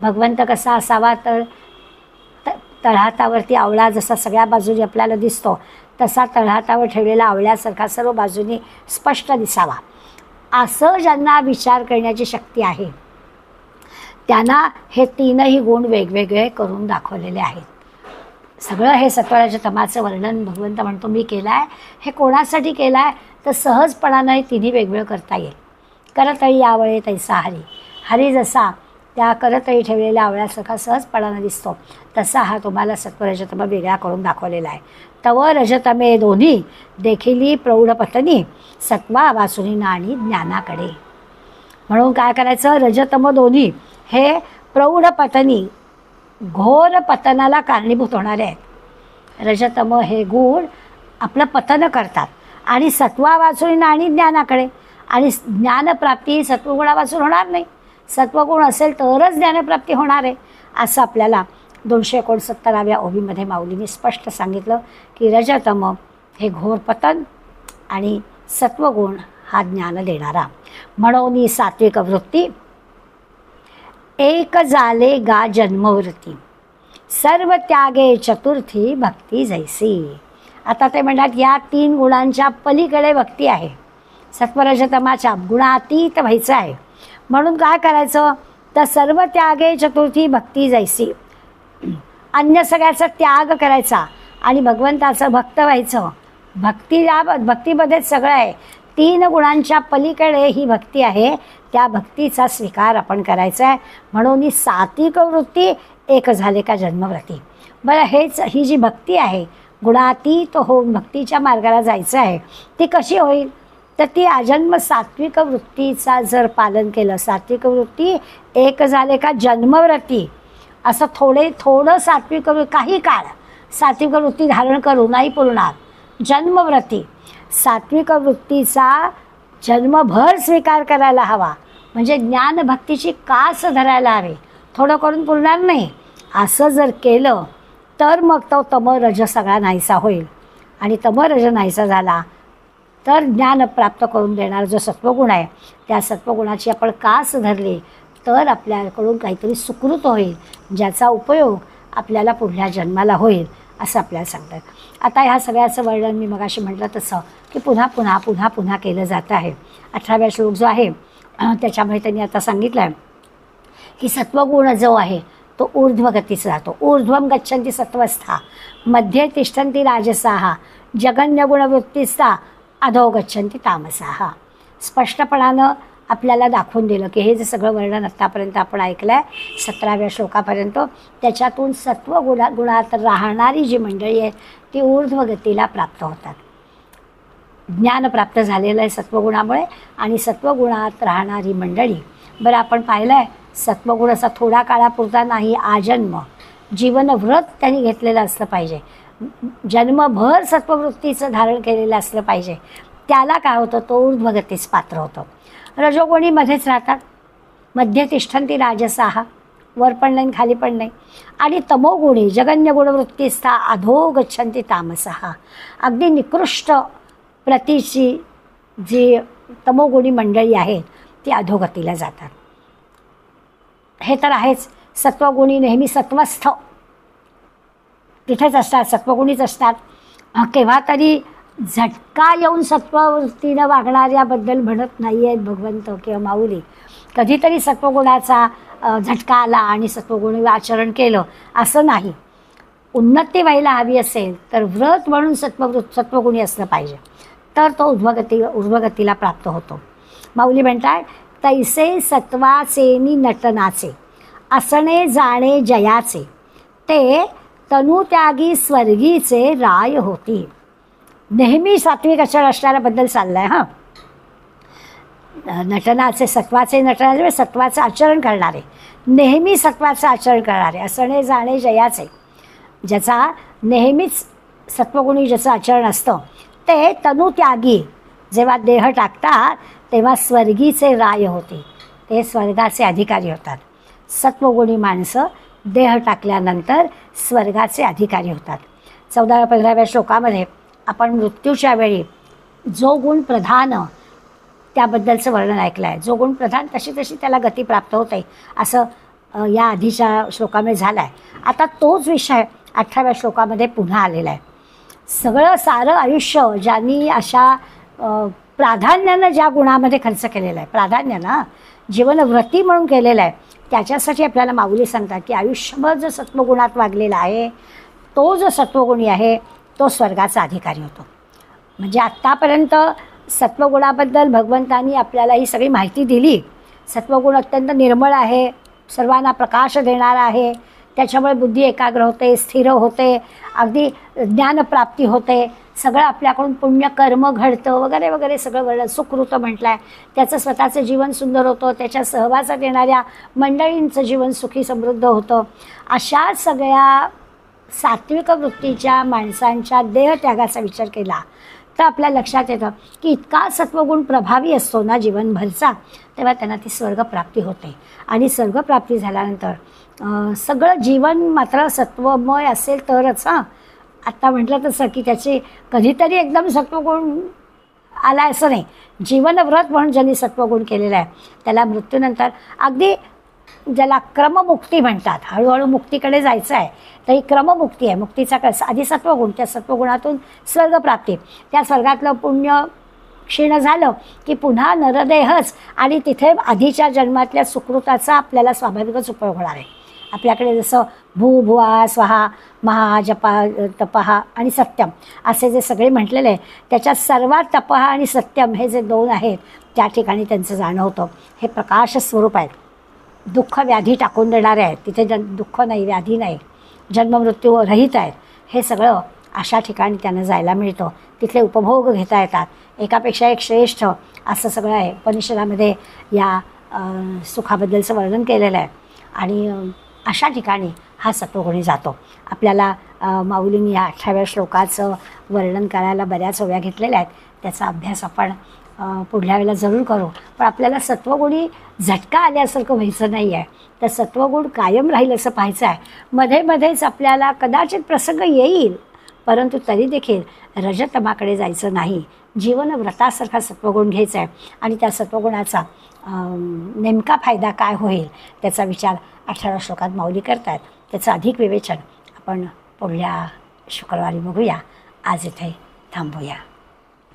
भगवंत कसा असावा तर तळहातावरती आवळा जसा सगळ्या बाजूनी आपल्याला दिसतो, तसा तळहातावर ठेवलेला आवळ्यासारखा सर्व बाजूनी स्पष्ट दिसावा, असं ज्यांना विचार करण्याची शक्ती आहे त्यांना हे 3ही गुण वेगवेगळे करून दाखवलेले आहेत. सगळं हे सत्वराज तमाचं वर्णन भगवंत म्हणतो मी केलं आहे. हे कोणासाठी केलं आहे तर सहजपणानं हे 3ही वेगवेगळं करता येईल. करतळी आवळे तैसा हरी. हरी जसा त्या करतळी ठेवलेल्या आवळ्यासारखा सहजपणानं दिसतो, तसा हा तुम्हाला सत्वरजतम वेगळा करून दाखवलेला आहे. तव रजतमे दोन्ही देखील प्रौढपतनी सत्वा वासुनी आणि ज्ञानाकडे. म्हणून काय करायचं, रजतम दोन्ही हे प्रौढ पतनी घोर पतनाला कारणीभूत होणारे आहेत. रजतम हे गुण आपलं पतन करतात आणि सत्वावाचून आणि ज्ञानाकडे, आणि ज्ञानप्राप्ती सत्वगुणावाचून होणार नाही. सत्वगुण असेल तरच ज्ञानप्राप्ती होणार आहे, असं आपल्याला 269व्या ओवीमध्ये माऊलींनी स्पष्ट सांगितलं की रजतम हे घोर पतन आणि सत्वगुण हा ज्ञान देणारा. म्हणून सात्विक वृत्ती एक झाले गा जन्मवृत्ती, सर्व त्यागे चतुर्थी भक्ती जैसी. आता ते म्हणतात या 3 गुणांच्या पलीकडे भक्ती आहे, सत्वरजतमाच्या गुणातीत व्हायचं आहे. म्हणून काय करायचं, तर सर्व त्यागे चतुर्थी भक्ती जैसी, अन्य सगळ्याचा त्याग करायचा आणि भगवंताचं भक्त व्हायचं. भक्तीमध्येच सगळं आहे. 3 गुणांच्या पलीकडे ही भक्ती आहे, त्या भक्तीचा स्वीकार आपण करायचा आहे. म्हणून ही सात्विक वृत्ती एक झाले का जन्मव्रती. बरं, ही जी भक्ती आहे गुणातीत होऊन भक्तीच्या मार्गाला जायचं आहे, ती कशी होईल, तर ती आजन्म सात्विक वृत्तीचा जर पालन केलं. सात्विक वृत्ती एक झाले का जन्मव्रती, असं थोडं सात्विक काही काळ सात्विक वृत्ती धारण करू नाही पुरणार. जन्मव्रती सात्विक वृत्तीचा जन्मभर स्वीकार करायला हवा, म्हणजे ज्ञानभक्तीची कास धरायला हवी, थोडं करून पुरणार नाही. असं जर केलं तर मग तो तमरज सगळा नाहीसा होईल, आणि तमरज नाहीसा झाला तर ज्ञान प्राप्त करून देणारा जो सत्वगुण आहे त्या सत्वगुणाची आपण कास धरली तर आपल्याकडून काहीतरी सुकृत होईल, ज्याचा उपयोग आपल्याला पुढल्या जन्माला होईल असं आपल्याला सांगतात. आता ह्या सगळ्याचं वर्णन मी मगाशी म्हटलं तसं की पुन्हा पुन्हा पुन्हा पुन्हा केलं जातं आहे. 18व्या श्लोक जो आहे त्याच्यामध्ये त्यांनी आता सांगितलं आहे की सत्वगुण जो आहे तो ऊर्ध्वगतीचा जातो. ऊर्ध्वम गच्छन्ति सत्वस्था, मध्ये तिष्ठन्ति राजसाः, जगन्यगुणवृत्तिस्था अधो गच्छन्ति तामसाः. स्पष्टपणानं आपल्याला दाखवून दिलं की हे जे सगळं वर्णन आत्तापर्यंत आपण ऐकलं आहे 17व्या श्लोकापर्यंत, त्याच्यातून गुणात राहणारी जी मंडळी आहे ती ऊर्ध्वगतीला प्राप्त होतात. ज्ञान प्राप्त झालेलं आहे सत्वगुणामुळे, आणि सत्वगुणात राहणारी मंडळी, बरं आपण पाहिलं आहे सत्वगुण असा थोडा काळापुरता नाही, आजन्म जीवनव्रत त्यांनी घेतलेलं असलं पाहिजे, जन्मभर सत्ववृत्तीचं धारण केलेलं असलं पाहिजे. त्याला काय होतं, तो ऊर्ध्वगतीस पात्र होतं. रजोगुणी मध्येच राहतात, मध्ये तिष्ठन्ति राजसाः, वर पण नाही खाली पण नाही, आणि तमोगुणी जगन्य गुणवृत्तीस्था अधो गच्छन्ति तामसाः. अगदी निकृष्ट प्रतीची जी तमोगुणी मंडळी आहेत ती अधोगतीला जातात. हे तर आहेच. सत्वगुणी नेहमी सत्वस्थ तिथेच असतात, सत्वगुणीच असतात. केव्हा तरी झटका येऊन सत्ववृत्तीनं वागणाऱ्याबद्दल म्हणत नाही आहेत भगवंत किंवा माऊली. कधीतरी सत्वगुणाचा झटका आला आणि सत्वगुणी आचरण केलं असं नाही. उन्नती व्हायला हवी असेल तर व्रत म्हणून सत्वगुणी असलं पाहिजे, तर तो ऊर्ध्वगतीला प्राप्त होतो. माऊली म्हणतात तैसे सत्वाचे नि नटनाचे, असणे जाणे जयाचे, ते तनुत्यागी स्वर्गीचे राय होती. नेहमी सात्विक आचरण असणाऱ्याबद्दल चाललं आहे. नटनाचे सत्वाचे, नटनाचे सत्वाचं आचरण करणारे, नेहमी सत्वाचं आचरण करणारे, असणे जाणे जयाचे, ज्याचा नेहमीच सत्वगुणी ज्याचं आचरण असतं ते तनुत्यागी, जेव्हा देह टाकतात तेव्हा स्वर्गीचे राय होते, ते स्वर्गाचे अधिकारी होतात. सत्वगुणी माणसं देह टाकल्यानंतर स्वर्गाचे अधिकारी होतात. 14-15व्या श्लोकामध्ये आपण मृत्यूच्या वेळी जो गुण प्रधान त्याबद्दलचं वर्णन ऐकलं आहे. जो गुण प्रधान तशी तशी त्याला गती प्राप्त होते असं या आधीच्या श्लोकामध्ये झालं आहे. आता तोच विषय 18व्या श्लोकामध्ये पुन्हा आलेला आहे. सगळं सारं आयुष्य ज्यांनी अशा प्राधान्यानं ज्या गुणामध्ये खर्च केलेला आहे, प्राधान्यानं जीवनव्रती म्हणून केलेलं आहे, त्याच्यासाठी आपल्याला माऊली सांगतात की आयुष्यभर जो सत्वगुणात वागलेला आहे तो जो सत्वगुणी आहे तो स्वर्गाचा अधिकारी होतो. म्हणजे आत्तापर्यंत सत्वगुणाबद्दल भगवंतांनी आपल्याला ही सगळी माहिती दिली. सत्वगुण अत्यंत निर्मळ आहे, सर्वांना प्रकाश देणारा आहे, त्याच्यामुळे बुद्धी एकाग्र होते, स्थिर होते, अगदी ज्ञानप्राप्ती होते, सगळं आपल्याकडून पुण्य कर्म घडतं वगैरे वगैरे सगळं वर्णन सुकृत म्हटलं आहे. त्याचं स्वतःचं जीवन सुंदर होतं, त्याच्या सहवासात येणाऱ्या मंडळींचं जीवन सुखी समृद्ध होतं. अशा सगळ्या सात्विक वृत्तीच्या माणसांच्या देहत्यागाचा विचार केला तर आपल्या लक्षात येतं की इतका सत्वगुण प्रभावी असतो ना जीवनभरचा, तेव्हा त्यांना ती स्वर्गप्राप्ती होते. आणि स्वर्गप्राप्ती झाल्यानंतर सगळं जीवन मात्र सत्वमय असेल तरच. आत्ता म्हटलं तसं की त्याची कधीतरी एकदम सत्वगुण आला असं नाही. जीवनव्रत म्हणून ज्यांनी सत्वगुण केलेलं आहे त्याला मृत्यूनंतर अगदी ज्याला क्रममुक्ती म्हणतात, हळूहळू मुक्तीकडे जायचं आहे तर ही क्रममुक्ती आहे. मुक्तीचा कसं आधी सत्वगुण, त्या सत्वगुणातून स्वर्गप्राप्ती, त्या स्वर्गातलं पुण्य क्षीण झालं की पुन्हा नरदेहच, आणि तिथे आधीच्या जन्मातल्या सुकृताचा आपल्याला स्वाभाविकच उपयोग होणार आहे. आपल्याकडे जसं भू भुवा स्वाहा महा जपा तपहा आणि सत्यम असे जे सगळे म्हटलेले आहे त्याच्यात सर्वात तपहा आणि सत्यम हे जे दोन आहेत त्या ठिकाणी त्यांचं जाणं होतं. हे प्रकाश स्वरूप आहेत, दुःख व्याधी टाकून देणारे आहेत. तिथे दुःख नाही, व्याधी नाही, जन्ममृत्यू रहित आहेत. हे सगळं अशा ठिकाणी त्यांना जायला मिळतं. तिथले उपभोग घेता येतात, एकापेक्षा एक श्रेष्ठ असं सगळं आहे. उपनिषदामध्ये या सुखाबद्दलचं वर्णन केलेलं आहे. आणि अशा ठिकाणी हा सत्वगुणी जातो. आपल्याला माऊलींनी या 18व्या श्लोकाचं वर्णन करायला बऱ्याच ओव्या घेतलेल्या आहेत. त्याचा अभ्यास आपण पुढल्या वेळेला जरूर करू. पण आपल्याला सत्वगुणी झटका आल्यासारखं व्हायचं नाही आहे, तर सत्वगुण कायम राहील असं पाहायचं आहे. मध्ये मध्येच आपल्याला कदाचित प्रसंग येईल, परंतु तरी देखील रजतमाकडे जायचं नाही. जीवनव्रतासारखा सत्वगुण घ्यायचा आहे आणि त्या सत्वगुणाचा नेमका फायदा काय होईल त्याचा विचार 18 श्लोकात माऊली करतात. त्याचं अधिक विवेचन आपण पुढल्या शुक्रवारी बघूया. आज इथे थांबूया.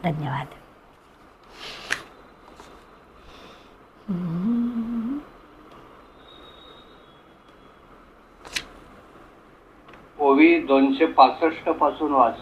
धन्यवाद. ओवी 265 पासून वाच.